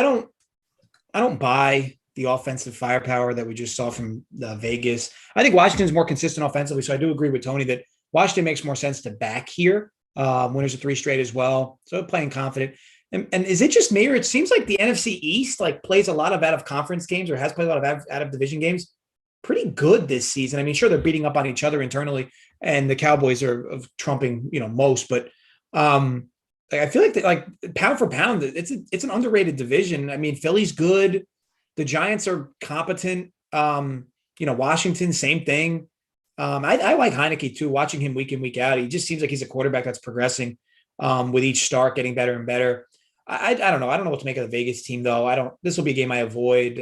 don't buy the offensive firepower that we just saw from Vegas. I think Washington's more consistent offensively, so I do agree with Tony that Washington makes more sense to back here. Winners of 3 straight as well, so playing confident. And is it just me, or it seems like the NFC East plays a lot of out of conference games, or has played a lot of out of division games pretty good this season. I mean, sure, they're beating up on each other internally, and the Cowboys are trumping most, but I feel like pound for pound, it's an underrated division. I mean, Philly's good. The Giants are competent. Washington, same thing. I like Heineke too, watching him week in, week out. He just seems like he's a quarterback that's progressing with each start, getting better and better. I don't know. I don't know what to make of the Vegas team though. This will be a game I avoid.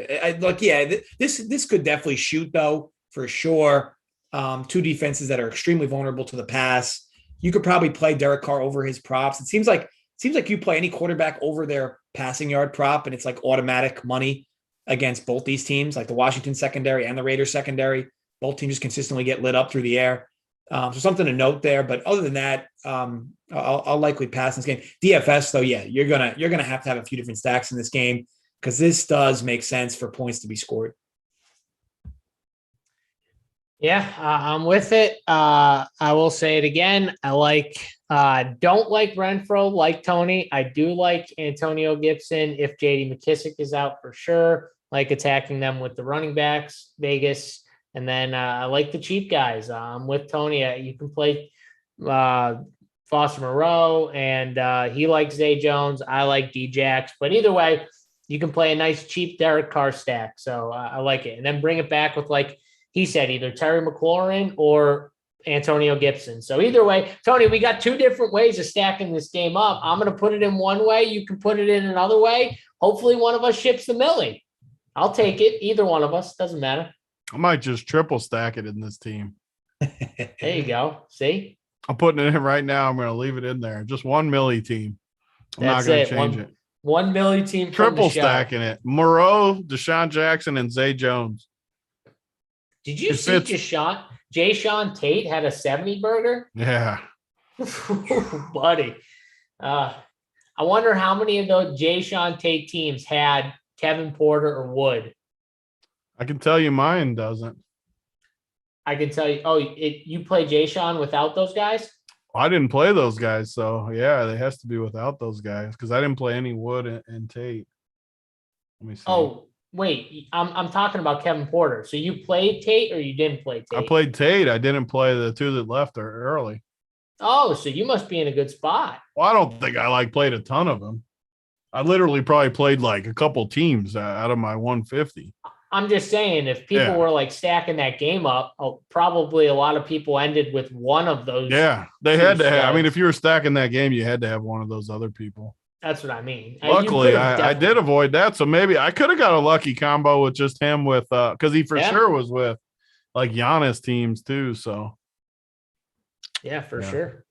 This could definitely shoot though, for sure. 2 defenses that are extremely vulnerable to the pass. You could probably play Derek Carr over his props. It seems like you play any quarterback over their passing yard prop, and it's like automatic money against both these teams, like the Washington secondary and the Raiders secondary. Both teams just consistently get lit up through the air. So something to note there. But other than that, I'll likely pass this game. DFS though, yeah, you're gonna have to have a few different stacks in this game, because this does make sense for points to be scored. Yeah, I'm with it. I will say it again. I don't like Renfro like Tony. I do like Antonio Gibson if JD McKissick is out for sure. Like attacking them with the running backs, Vegas. And then I like the cheap guys. I'm with Tony. You can play Foster Moreau, and he likes Zay Jones. I like D-Jax. But either way, you can play a nice cheap Derek Carr stack. So I like it. And then bring it back with, like he said, either Terry McLaurin or Antonio Gibson. So either way, Tony, we got 2 different ways of stacking this game up. I'm going to put it in one way. You can put it in another way. Hopefully one of us ships the Millie. I'll take it. Either one of us. Doesn't matter. I might just triple stack it in this team. There you go. See? I'm putting it in right now. I'm going to leave it in there. Just 1 Millie team. I'm not going to change it. 1 Millie team. Triple stacking it. Moreau, Deshaun Jackson, and Zay Jones. Did you see Jayshawn Tate had a 70 burger? Yeah. Buddy. I wonder how many of those Jayshawn Tate teams had Kevin Porter or Wood. I can tell you mine doesn't. I can tell you. Oh, you play Jayshawn without those guys? I didn't play those guys, so yeah, it has to be without those guys because I didn't play any Wood and Tate. Let me see. Oh, wait, I'm talking about Kevin Porter. So you played Tate or you didn't play Tate? I played Tate. I didn't play the 2 that left early. Oh, so you must be in a good spot. Well, I don't think I played a ton of them. I literally probably played like a couple teams out of my 150. I'm just saying, if people were stacking that game up, probably a lot of people ended with one of those. Yeah, they had to have. I mean, if you were stacking that game, you had to have one of those other people. That's what I mean. Luckily, I did avoid that. So maybe I could have got a lucky combo with just him with because he for sure was with like Giannis teams too. So yeah, for sure.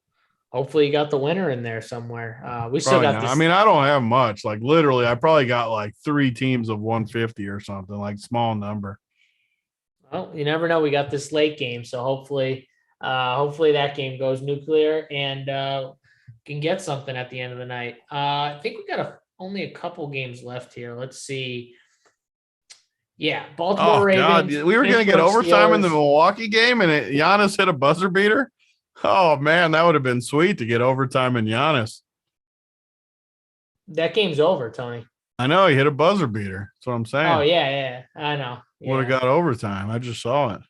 Hopefully you got the winner in there somewhere. We still got this. I mean, I don't have much. Like literally, I probably got like 3 teams of 150 or something, like small number. Well, you never know. We got this late game, so hopefully that game goes nuclear and can get something at the end of the night. I think we got only a couple games left here. Let's see. Yeah, Baltimore Ravens. God. We were going to get overtime in the Milwaukee game, and Giannis hit a buzzer beater. Oh, man, that would have been sweet to get overtime in Giannis. That game's over, Tony. I know. He hit a buzzer beater. That's what I'm saying. Oh, yeah. I know. Yeah. Would have got overtime. I just saw it.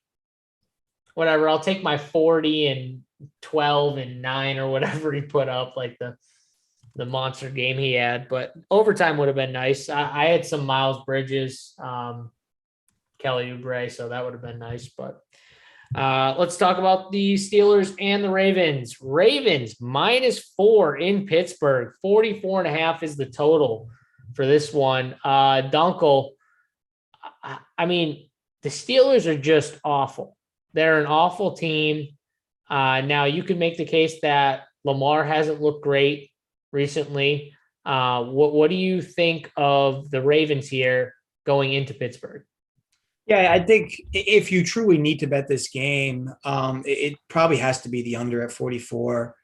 Whatever. I'll take my 40 and 12 and 9 or whatever he put up, like the monster game he had. But overtime would have been nice. I had some Miles Bridges, Kelly Oubre, so that would have been nice. But Let's talk about the Steelers and the Ravens. Ravens -4 in Pittsburgh. 44.5 is the total for this one. Dunkel, I mean, the Steelers are just awful. They're an awful team. Now, you can make the case that Lamar hasn't looked great recently. What do you think of the Ravens here going into Pittsburgh? Yeah, I think if you truly need to bet this game, it probably has to be the under at 44.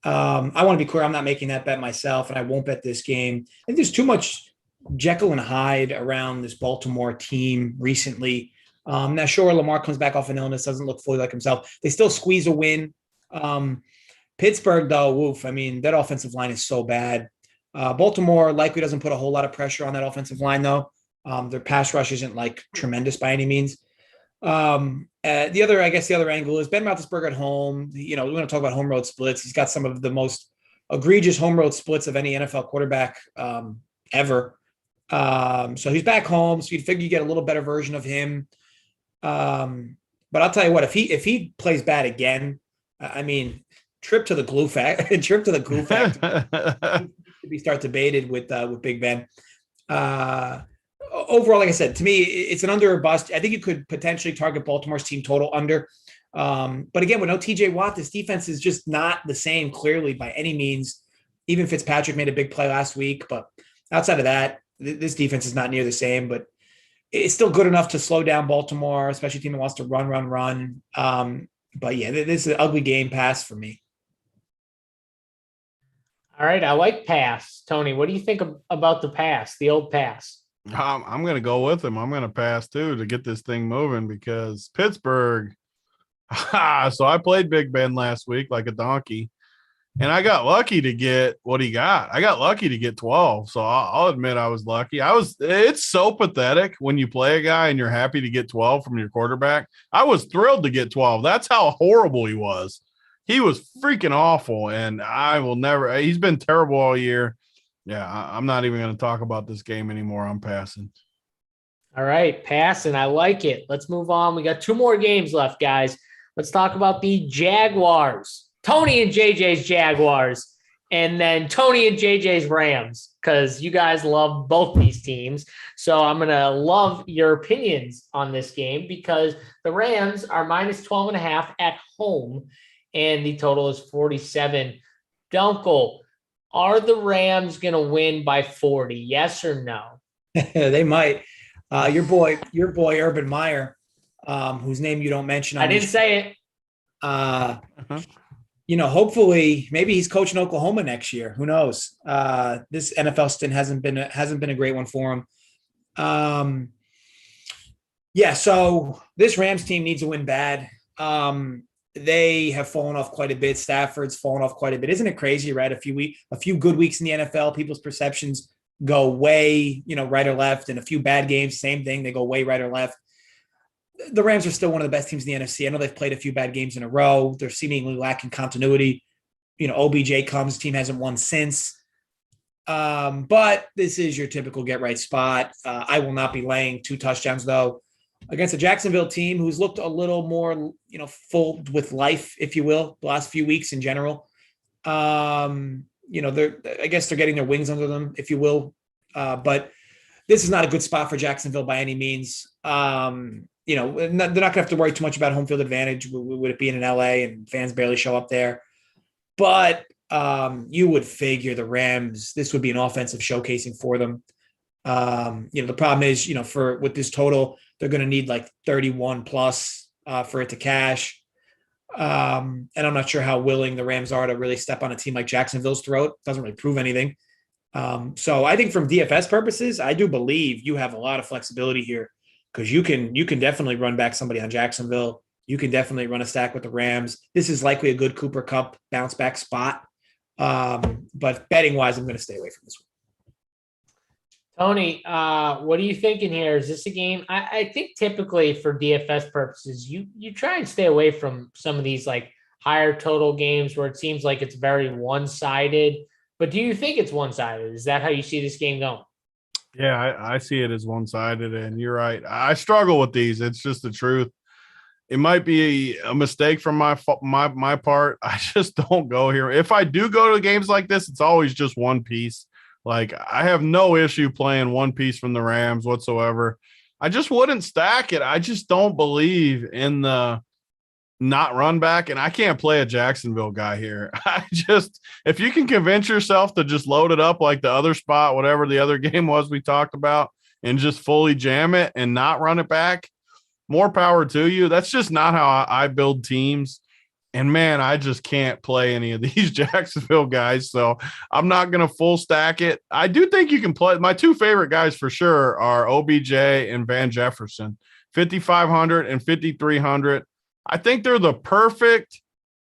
I want to be clear, I'm not making that bet myself, and I won't bet this game. I think there's too much Jekyll and Hyde around this Baltimore team recently. Now, sure, Lamar comes back off an illness, doesn't look fully like himself. They still squeeze a win. Pittsburgh, though, woof. I mean, that offensive line is so bad. Baltimore likely doesn't put a whole lot of pressure on that offensive line, though. Their pass rush isn't like tremendous by any means. The other angle is Ben Roethlisberger at home. You know, we want to talk about home road splits. He's got some of the most egregious home road splits of any NFL quarterback ever. So he's back home. So you'd figure you get a little better version of him. But I'll tell you what, if he plays bad again, I mean, trip to the glue factory to be start debated with Big Ben. Overall, like I said, to me, it's an under or bust. I think you could potentially target Baltimore's team total under. But again, with no TJ Watt, this defense is just not the same clearly by any means. Even Fitzpatrick made a big play last week, but outside of that, this defense is not near the same, but it's still good enough to slow down Baltimore, especially a team that wants to run. But yeah, this is an ugly game pass for me. All right, I like pass. Tony, what do you think about the pass, the old pass? I'm going to go with him. I'm going to pass too to get this thing moving because Pittsburgh. So I played Big Ben last week like a donkey, and I got lucky to get what he got. I got lucky to get 12. So I'll admit I was lucky. It's so pathetic when you play a guy and you're happy to get 12 from your quarterback. I was thrilled to get 12. That's how horrible he was. He was freaking awful, and I will never – he's been terrible all year. Yeah, I'm not even going to talk about this game anymore. I'm passing. All right, passing. I like it. Let's move on. We got 2 more games left, guys. Let's talk about the Jaguars. Tony and JJ's Jaguars, and then Tony and JJ's Rams, because you guys love both these teams. So I'm going to love your opinions on this game because the Rams are -12.5 at home, and the total is 47. Dunkel, are the Rams going to win by 40? Yes or no? They might. Your boy, Urban Meyer, whose name you don't mention. I didn't say it. You know, hopefully, maybe he's coaching Oklahoma next year. Who knows? This NFL stint hasn't been a great one for him. Yeah. So this Rams team needs to win bad. They have fallen off quite a bit. Stafford's fallen off quite a bit. Isn't it crazy, right? A few good weeks in the NFL, people's perceptions go way, right or left, and a few bad games, same thing. They go way right or left. The Rams are still one of the best teams in the NFC. I know they've played a few bad games in a row. They're seemingly lacking continuity. OBJ comes, team hasn't won since. But this is your typical get right spot. I will not be laying 2 touchdowns though. Against a Jacksonville team who's looked a little more, full with life, if you will, the last few weeks in general. I guess they're getting their wings under them, if you will. But this is not a good spot for Jacksonville by any means. They're not going to have to worry too much about home field advantage with it being in LA and fans barely show up there. But you would figure the Rams, this would be an offensive showcasing for them. The problem is, with this total, they're going to need like 31 plus for it to cash. And I'm not sure how willing the Rams are to really step on a team like Jacksonville's throat. Doesn't really prove anything. So I think from DFS purposes, I do believe you have a lot of flexibility here because you can definitely run back somebody on Jacksonville. You can definitely run a stack with the Rams. This is likely a good Cooper Kupp bounce back spot. But betting wise, I'm going to stay away from this one. Tony, what are you thinking here? Is this a game? I think typically for DFS purposes, you try and stay away from some of these like higher total games where it seems like it's very one-sided. But do you think it's one-sided? Is that how you see this game going? Yeah, I see it as one-sided, and you're right. I struggle with these. It's just the truth. it might be a mistake from my part. I just don't go here. If I do go to games like this, it's always just one piece. Like, I have no issue playing one piece from the Rams whatsoever. I just wouldn't stack it. I just don't believe in the not run back, and I can't play a Jacksonville guy here. If you can convince yourself to just load it up like the other spot, whatever the other game was we talked about, and just fully jam it and not run it back, more power to you. That's just not how I build teams. And man, I just can't play any of these Jacksonville guys. So I'm not going to full stack it. I do think you can play. My two favorite guys for sure are OBJ and Van Jefferson, 5,500 and 5,300. I think they're the perfect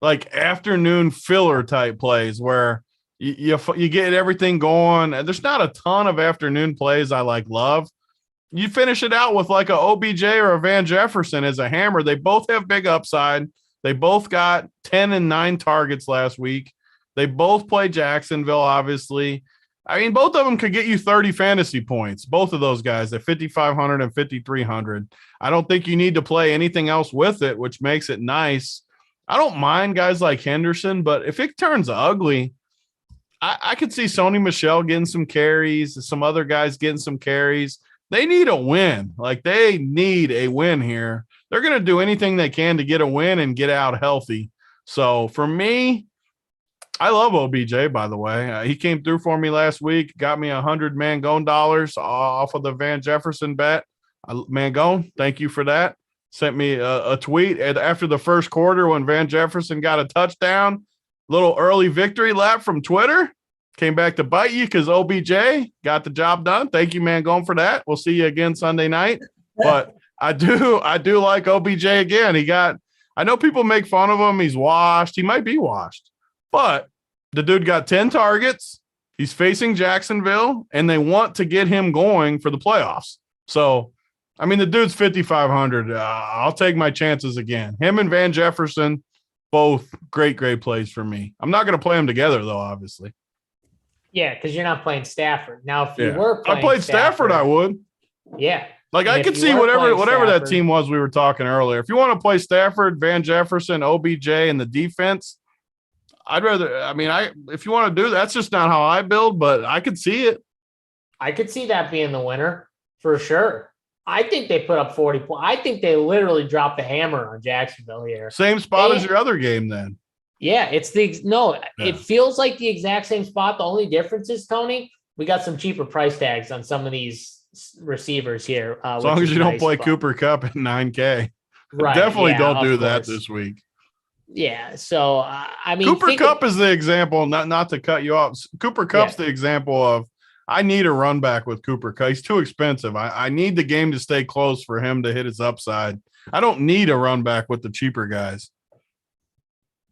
like afternoon filler type plays where you get everything going. There's not a ton of afternoon plays I love. You finish it out with like a OBJ or a Van Jefferson as a hammer. They both have big upside. They both got 10 and 9 targets last week. They both play Jacksonville, obviously. I mean, both of them could get you 30 fantasy points, both of those guys at 5,500 and 5,300. I don't think you need to play anything else with it, which makes it nice. I don't mind guys like Henderson, but if it turns ugly, I could see Sony Michel getting some carries, some other guys getting some carries. They need a win. Like, they need a win here. They're going to do anything they can to get a win and get out healthy. So for me, I love OBJ, by the way. He came through for me last week, got me $100 Mangone off of the Van Jefferson bet. Mangone, thank you for that. Sent me a tweet after the first quarter when Van Jefferson got a touchdown, little early victory lap from Twitter. Came back to bite you because OBJ got the job done. Thank you, Mangone, for that. We'll see you again Sunday night. But I do like OBJ again. I know people make fun of him. He's washed. He might be washed. But the dude got 10 targets. He's facing Jacksonville, and they want to get him going for the playoffs. So, I mean, the dude's 5,500. I'll take my chances again. Him and Van Jefferson, both great plays for me. I'm not going to play them together, though, obviously. Yeah, because you're not playing Stafford. Now, if you were playing I played Stafford, I would. Yeah. Like, I could see whatever that team was we were talking earlier. If you want to play Stafford, Van Jefferson, OBJ, and the defense, I'd rather – I mean, if you want to do that, that's just not how I build, but I could see it. I could see that being the winner for sure. I think they put up 40 points. I think they literally dropped the hammer on Jacksonville here. Same spot as your other game then. Yeah, it feels like the exact same spot. The only difference is, Tony, we got some cheaper price tags on some of these receivers here. As long as you don't play Cooper Kupp at $9K. Right. Definitely don't do that this week. Yeah. So, I mean, Cooper Kupp is the example, not to cut you off. Cooper Kupp's the example of, I need a run back with Cooper Kupp. He's too expensive. I need the game to stay close for him to hit his upside. I don't need a run back with the cheaper guys.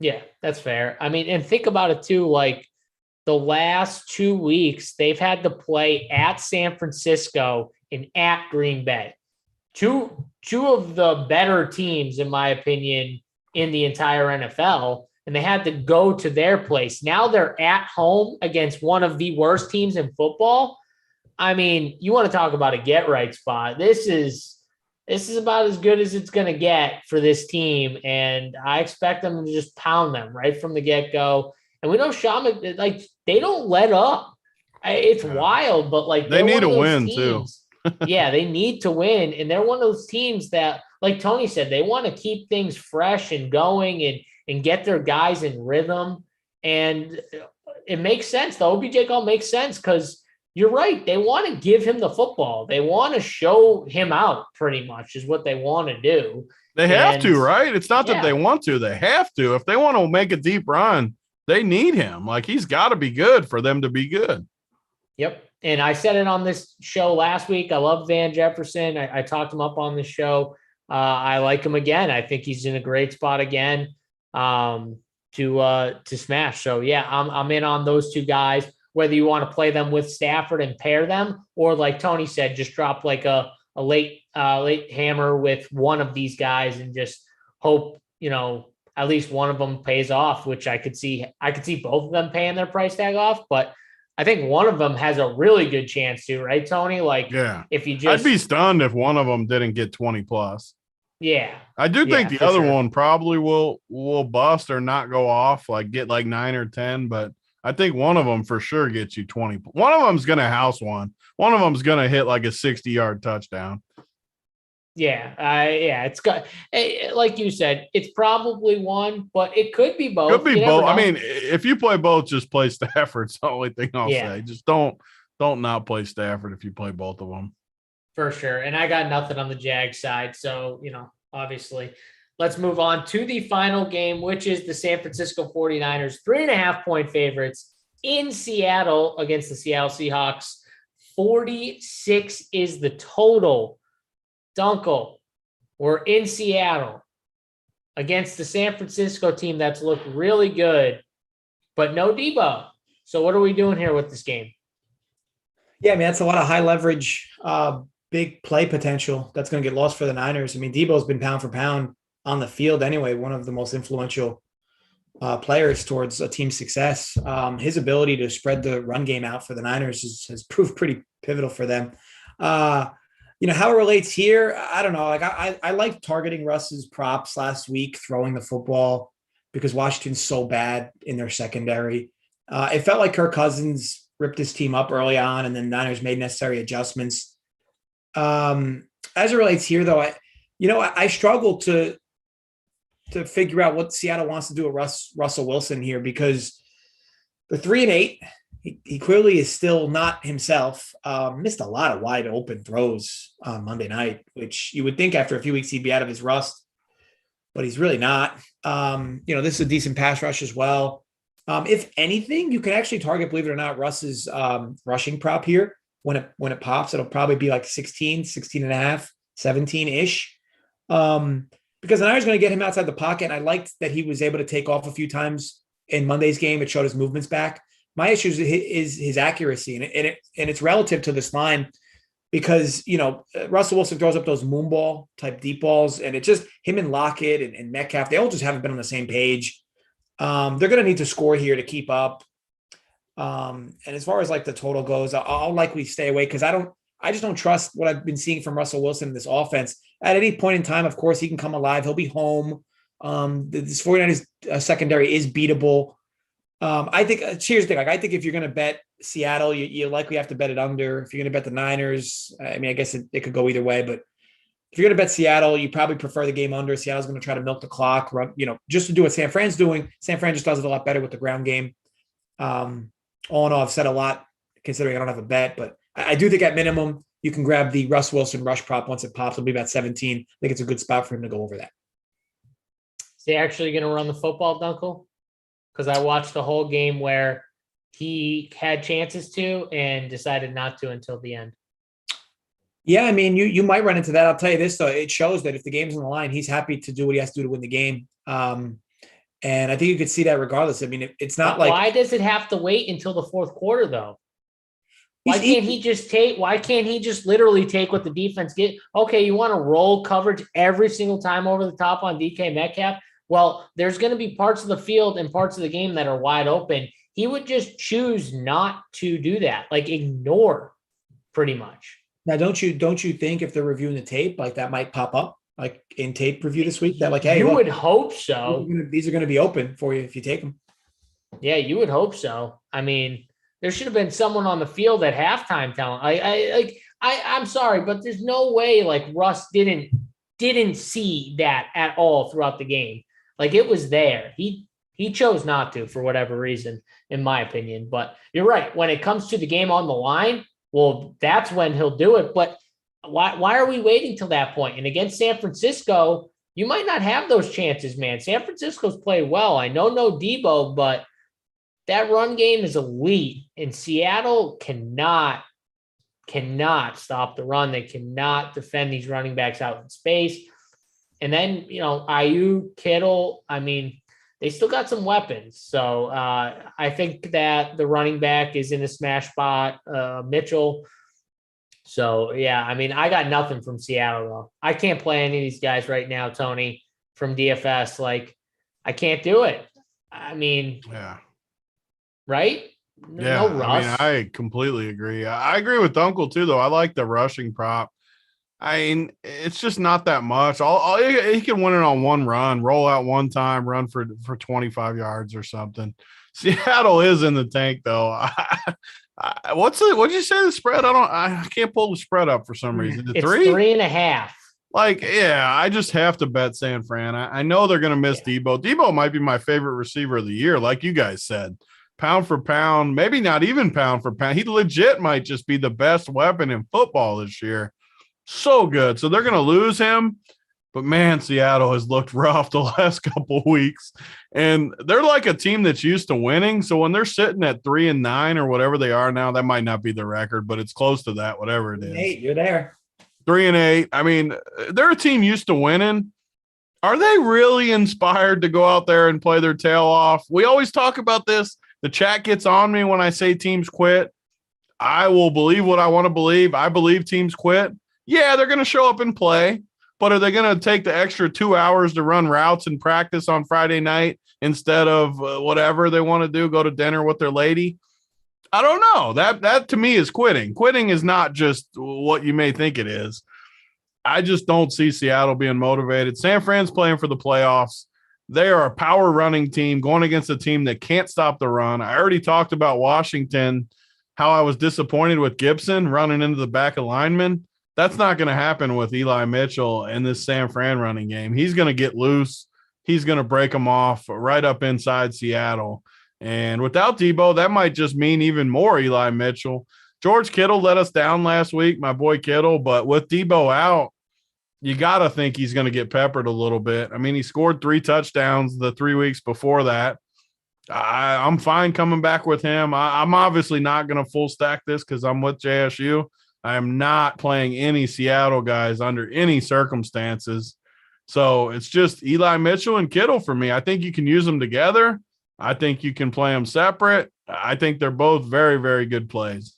Yeah, that's fair. I mean, and think about it too, like the last 2 weeks, they've had to play at San Francisco and at Green Bay. Two of the better teams, in my opinion, in the entire NFL, and they had to go to their place. Now they're at home against one of the worst teams in football. I mean, you want to talk about a get-right spot. This is about as good as it's going to get for this team, and I expect them to just pound them right from the get-go. And we know Shaman, like, they don't let up. It's wild, but like they need a win too. Yeah, they need to win, and they're one of those teams that, like Tony said, they want to keep things fresh and going and get their guys in rhythm. And it makes sense. The OBJ call makes sense because you're right. They want to give him the football. They want to show him out pretty much is what they want to do. They have to, right? It's not that they want to. They have to. If they want to make a deep run, they need him. Like, he's got to be good for them to be good. Yep. And I said it on this show last week. I love Van Jefferson. I talked him up on the show. I like him again. I think he's in a great spot again to smash. So, yeah, I'm in on those two guys. Whether you want to play them with Stafford and pair them, or like Tony said, just drop like a late hammer with one of these guys and just hope, at least one of them pays off, which I could see both of them paying their price tag off, but I think one of them has a really good chance to, right, Tony? Like, if you just, I'd be stunned if one of them didn't get 20 plus. Yeah. I do think the other sure. one probably will bust or not go off, like get like 9 or 10, but I think one of them for sure gets you 20. One of them's going to house one. One of them's going to hit like a 60-yard touchdown. Yeah, it's got, like you said, it's probably one, but it could be both. Could be You never both. I know. mean, if you play both, just play Stafford. It's the only thing I'll say. Just don't not play Stafford if you play both of them. For sure. And I got nothing on the Jag side. So, obviously, let's move on to the final game, which is the San Francisco 49ers, 3.5-point favorites in Seattle against the Seattle Seahawks. 46 is the total. Dunkel, we're in Seattle against the San Francisco team that's looked really good, but no Debo. So what are we doing here with this game? Yeah, I mean, that's a lot of high leverage, big play potential that's going to get lost for the Niners. I mean, Debo's been pound for pound on the field anyway, one of the most influential players towards a team's success. His ability to spread the run game out for the Niners has proved pretty pivotal for them. How it relates here, I don't know. Like I like targeting Russ's props last week, throwing the football because Washington's so bad in their secondary. It felt like Kirk Cousins ripped his team up early on, and then Niners made necessary adjustments. As it relates here, though, I struggle to figure out what Seattle wants to do with Russell Wilson here because the 3-8. He clearly is still not himself. Missed a lot of wide open throws on Monday night, which you would think after a few weeks he'd be out of his rust, but he's really not. This is a decent pass rush as well. If anything, you can actually target, believe it or not, Russ's rushing prop here. When it pops, it'll probably be like 16 and a half, 17-ish. Because the Niners are going to get him outside the pocket. And I liked that he was able to take off a few times in Monday's game. It showed his movements back. My issue is his accuracy, and it's relative to this line because, Russell Wilson throws up those moonball type deep balls, and it's just him and Lockett and Metcalf. They all just haven't been on the same page. They're going to need to score here to keep up. And as far as like the total goes, I'll likely stay away because I just don't trust what I've been seeing from Russell Wilson in this offense. At any point in time, of course, he can come alive. He'll be home. This 49ers secondary is beatable. I think here's the thing. Like, I think if you're going to bet Seattle, you likely have to bet it under. If you're going to bet the Niners, I mean, I guess it could go either way. But if you're going to bet Seattle, you probably prefer the game under. Seattle's going to try to milk the clock, run, just to do what San Fran's doing. San Fran just does it a lot better with the ground game. All in all, I've said a lot considering I don't have a bet, but I do think at minimum you can grab the Russ Wilson rush prop once it pops. It'll be about 17. I think it's a good spot for him to go over that. Is he actually going to run the football, Dunkel? Because I watched the whole game where he had chances to and decided not to until the end. Yeah, I mean, you might run into that. I'll tell you this, though. It shows that if the game's on the line, he's happy to do what he has to do to win the game. And I think you could see that regardless. I mean, it's not like... Why does it have to wait until the fourth quarter, though? Why can't he just literally take what the defense get? Okay, you want to roll coverage every single time over the top on DK Metcalf? Well, there's going to be parts of the field and parts of the game that are wide open. He would just choose not to do that, like ignore pretty much. Now, don't you think if they're reviewing the tape, like that might pop up, like in tape review this week, that like, hey, you would hope so. These are going to be open for you if you take them. Yeah, you would hope so. I mean, there should have been someone on the field at halftime telling. I'm sorry, but there's no way like Russ didn't see that at all throughout the game. Like it was there. He chose not to for whatever reason, in my opinion. But you're right. When it comes to the game on the line, well, that's when he'll do it. But why are we waiting till that point? And against San Francisco, you might not have those chances, man. San Francisco's played well. I know no Debo, but that run game is elite. And Seattle cannot stop the run. They cannot defend these running backs out in space. And then, Ayuk, Kittle, I mean, they still got some weapons. So I think that the running back is in a smash spot, Mitchell. So, yeah, I mean, I got nothing from Seattle, though. I can't play any of these guys right now, Tony, from DFS. Like, I can't do it. I mean, yeah. Right? Yeah, no Russ. I mean, I completely agree. I agree with Uncle, too, though. I like the rushing prop. I mean, it's just not that much. He can win it on one run, roll out one time, run for 25 yards or something. Seattle is in the tank, though. What'd you say the spread? I can't pull the spread up for some reason. It's 3.5. Like, yeah, I just have to bet San Fran. I know they're going to miss Debo. Debo might be my favorite receiver of the year, like you guys said. Pound for pound, maybe not even pound for pound. He legit might just be the best weapon in football this year. So good. So they're going to lose him. But, man, Seattle has looked rough the last couple of weeks. And they're like a team that's used to winning. So when they're sitting at 3-9 or whatever they are now, that might not be the record, but it's close to that, whatever it is. 8, you're there. 3-8. I mean, they're a team used to winning. Are they really inspired to go out there and play their tail off? We always talk about this. The chat gets on me when I say teams quit. I will believe what I want to believe. I believe teams quit. Yeah, they're going to show up and play, but are they going to take the extra 2 hours to run routes and practice on Friday night instead of whatever they want to do, go to dinner with their lady? I don't know. That to me is quitting. Quitting is not just what you may think it is. I just don't see Seattle being motivated. San Fran's playing for the playoffs. They are a power running team going against a team that can't stop the run. I already talked about Washington, how I was disappointed with Gibson running into the back of linemen. That's not going to happen with Eli Mitchell in this San Fran running game. He's going to get loose. He's going to break them off right up inside Seattle. And without Debo, that might just mean even more Eli Mitchell. George Kittle let us down last week, my boy Kittle, but with Debo out, you got to think he's going to get peppered a little bit. I mean, he scored 3 touchdowns the 3 weeks before that. I'm fine coming back with him. I'm obviously not going to full stack this because I'm with JSU. I am not playing any Seattle guys under any circumstances. So it's just Eli Mitchell and Kittle for me. I think you can use them together. I think you can play them separate. I think they're both very, very good plays.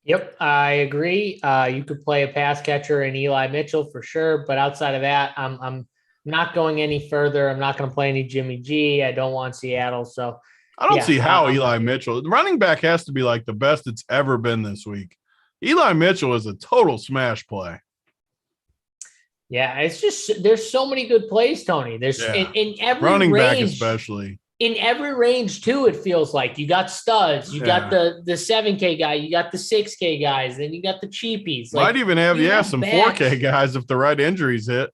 Yep, I agree. You could play a pass catcher in Eli Mitchell for sure, but outside of that, I'm not going any further. I'm not going to play any Jimmy G. I don't want Seattle, so I don't see how Eli Mitchell, the running back has to be like the best it's ever been this week. Eli Mitchell is a total smash play. Yeah, it's just there's so many good plays, Tony. There's in every running range, back especially. In every range too, it feels like you got studs, you got the 7K guy, you got the 6K guys, then you got the cheapies. Might even have some backs. 4K guys if the right injuries hit.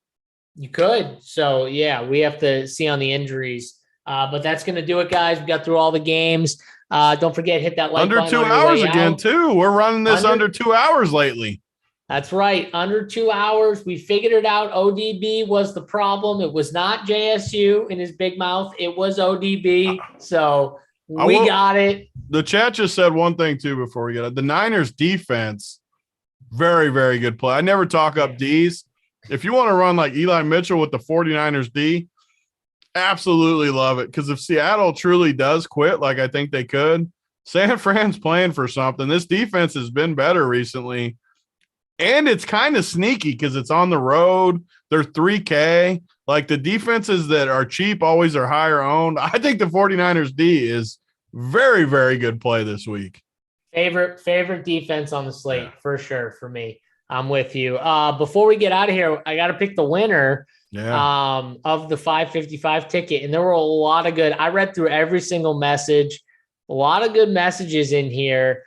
You could. So yeah, we have to see on the injuries. But that's going to do it, guys. We got through all the games. Don't forget, hit that like under button 2 hours again, too. We're running this under 2 hours lately. That's right. Under 2 hours. We figured it out. ODB was the problem. It was not JSU in his big mouth. It was ODB. So we got it. The chat just said one thing, too, before we get it. The Niners defense, very, very good play. I never talk up Ds. If you want to run like Eli Mitchell with the 49ers D, absolutely love it, because if Seattle truly does quit like I think they could, San Fran's playing for something. This defense has been better recently, and it's kind of sneaky because it's on the road. They're 3K. Like the defenses that are cheap always are higher owned. I think the 49ers D is very, very good play this week. Favorite defense on the slate for sure for me. I'm with you. Before we get out of here, I got to pick the winner. Of the 555 ticket. And there were a lot of good. I read through every single message, a lot of good messages in here.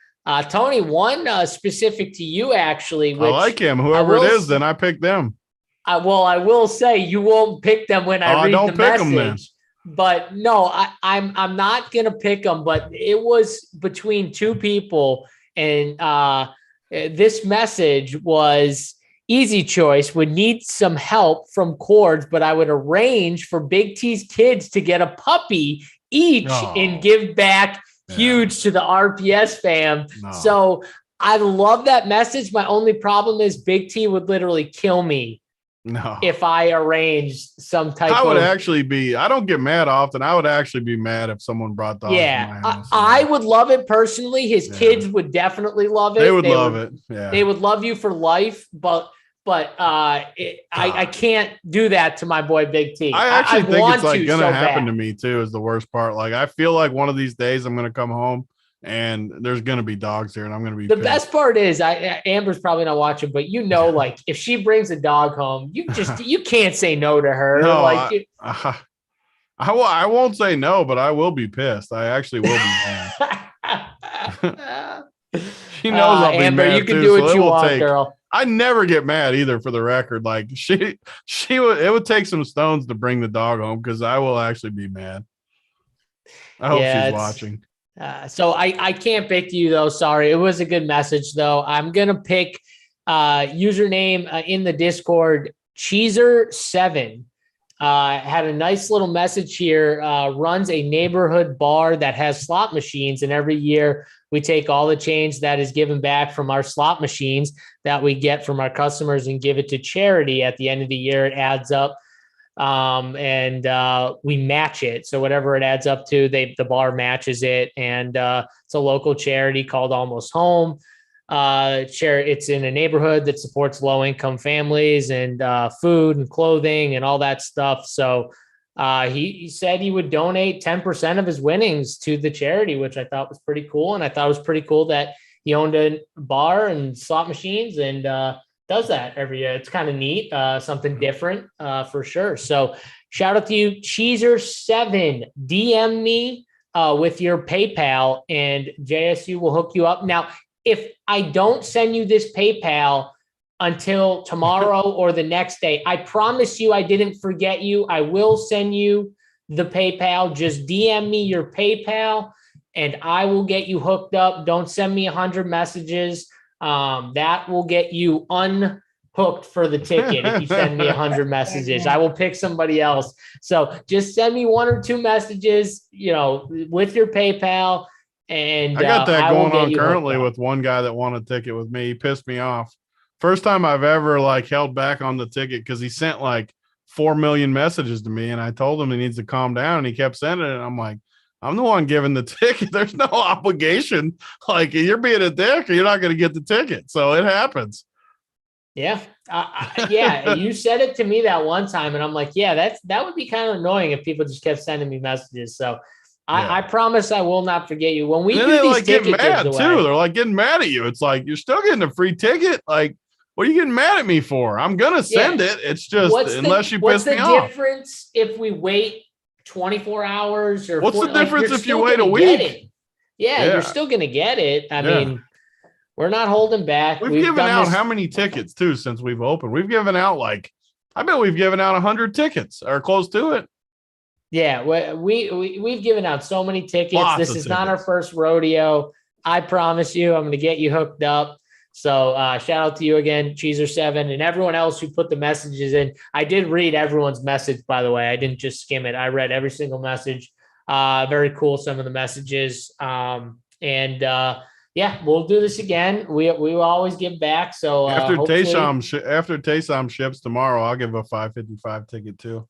Tony, one specific to you, actually. Which I like him. Whoever it is, then I pick them. I will say you won't pick them when I read the message. But no, I'm not going to pick them. But it was between two people. And this message was, easy choice, would need some help from cords, but I would arrange for Big T's kids to get a puppy each and give back huge to the RPS fam. So I love that message. My only problem is Big T would literally kill me if I arranged some type of... I would actually be... I don't get mad often. I would actually be mad if someone brought dogs to my house. I would love it personally. His kids would definitely love it. They would love it. Yeah. They would love you for life, but I can't do that to my boy Big T. I actually think it's like going to happen to me too, is the worst part. Like I feel like one of these days I'm going to come home and there's going to be dogs there, and I'm going to be the pissed. best part is Amber's probably not watching, but like if she brings a dog home, you can't say no to her. No, like I won't say no, but I will be pissed. I actually will be mad. She knows I'll be Amber, mad you can too, do so what it you will want, take. girl. I never get mad either, for the record. Like it would take some stones to bring the dog home, because I will actually be mad. I hope she's watching. So I can't pick you though. Sorry. It was a good message though. I'm going to pick username in the Discord, Cheeser7. Had a nice little message here, runs a neighborhood bar that has slot machines. And every year we take all the change that is given back from our slot machines that we get from our customers and give it to charity. At the end of the year, it adds up. And we match it. So whatever it adds up to, the bar matches it. And it's a local charity called Almost Home. It's in a neighborhood that supports low-income families and food and clothing and all that stuff. So he said he would donate 10% of his winnings to the charity, which I thought was pretty cool. And I thought it was pretty cool that he owned a bar and slot machines and does that every year. It's kind of neat, something different for sure. So shout out to you, Cheeser7. DM me with your PayPal and JSU will hook you up. Now, if I don't send you this PayPal until tomorrow or the next day, I promise you I didn't forget you. I will send you the PayPal. Just DM me your PayPal and I will get you hooked up. Don't send me 100 messages. That will get you unhooked for the ticket. If you send me 100 messages, I will pick somebody else. So just send me 1 or 2 messages, with your PayPal. And I got that going on currently with one guy that won a ticket with me. He pissed me off. First time I've ever held back on the ticket, because he sent 4 million messages to me, and I told him he needs to calm down, and he kept sending it. And I'm like, I'm the one giving the ticket. There's no obligation. You're being a dick, or you're not going to get the ticket. So it happens. Yeah. Yeah. You said it to me that one time, and I'm like, yeah, that would be kind of annoying if people just kept sending me messages. So I promise I will not forget you. When we do these ticket mad gives too. away, They're getting mad at you. It's you're still getting a free ticket. What are you getting mad at me for? I'm gonna send it. It's just unless you piss me off. What's the difference if we wait 24 hours or what's the difference if you wait a week? Yeah, you're still gonna get it. I mean, we're not holding back. We've given out how many tickets too since we've opened? We've given out I bet we've given out 100 tickets or close to it. Yeah, we've given out so many tickets. This is not our first rodeo. I promise you, I'm going to get you hooked up. So shout out to you again, Cheeser7, and everyone else who put the messages in. I did read everyone's message, by the way. I didn't just skim it. I read every single message. Very cool, some of the messages. We'll do this again. We will always give back. So after Taysom ships tomorrow, I'll give a 555 ticket too.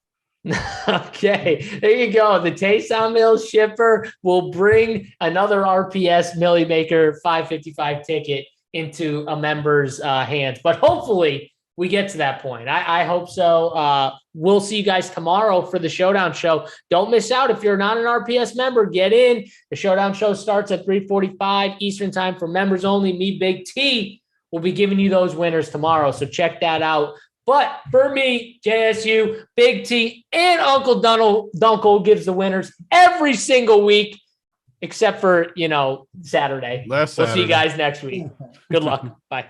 Okay, there you go. The Taysom Mills shipper will bring another RPS Millie Maker 555 ticket into a member's hands. But hopefully we get to that point. I hope so. We'll see you guys tomorrow for the Showdown show. Don't miss out. If you're not an RPS member, get in. The Showdown show starts at 3:45 Eastern time for members only. Me, Big T, will be giving you those winners tomorrow. So check that out. But for me, JSU, Big T, and Uncle Dunkel gives the winners every single week, except for, Saturday. We'll see you guys next week. Good luck. Bye.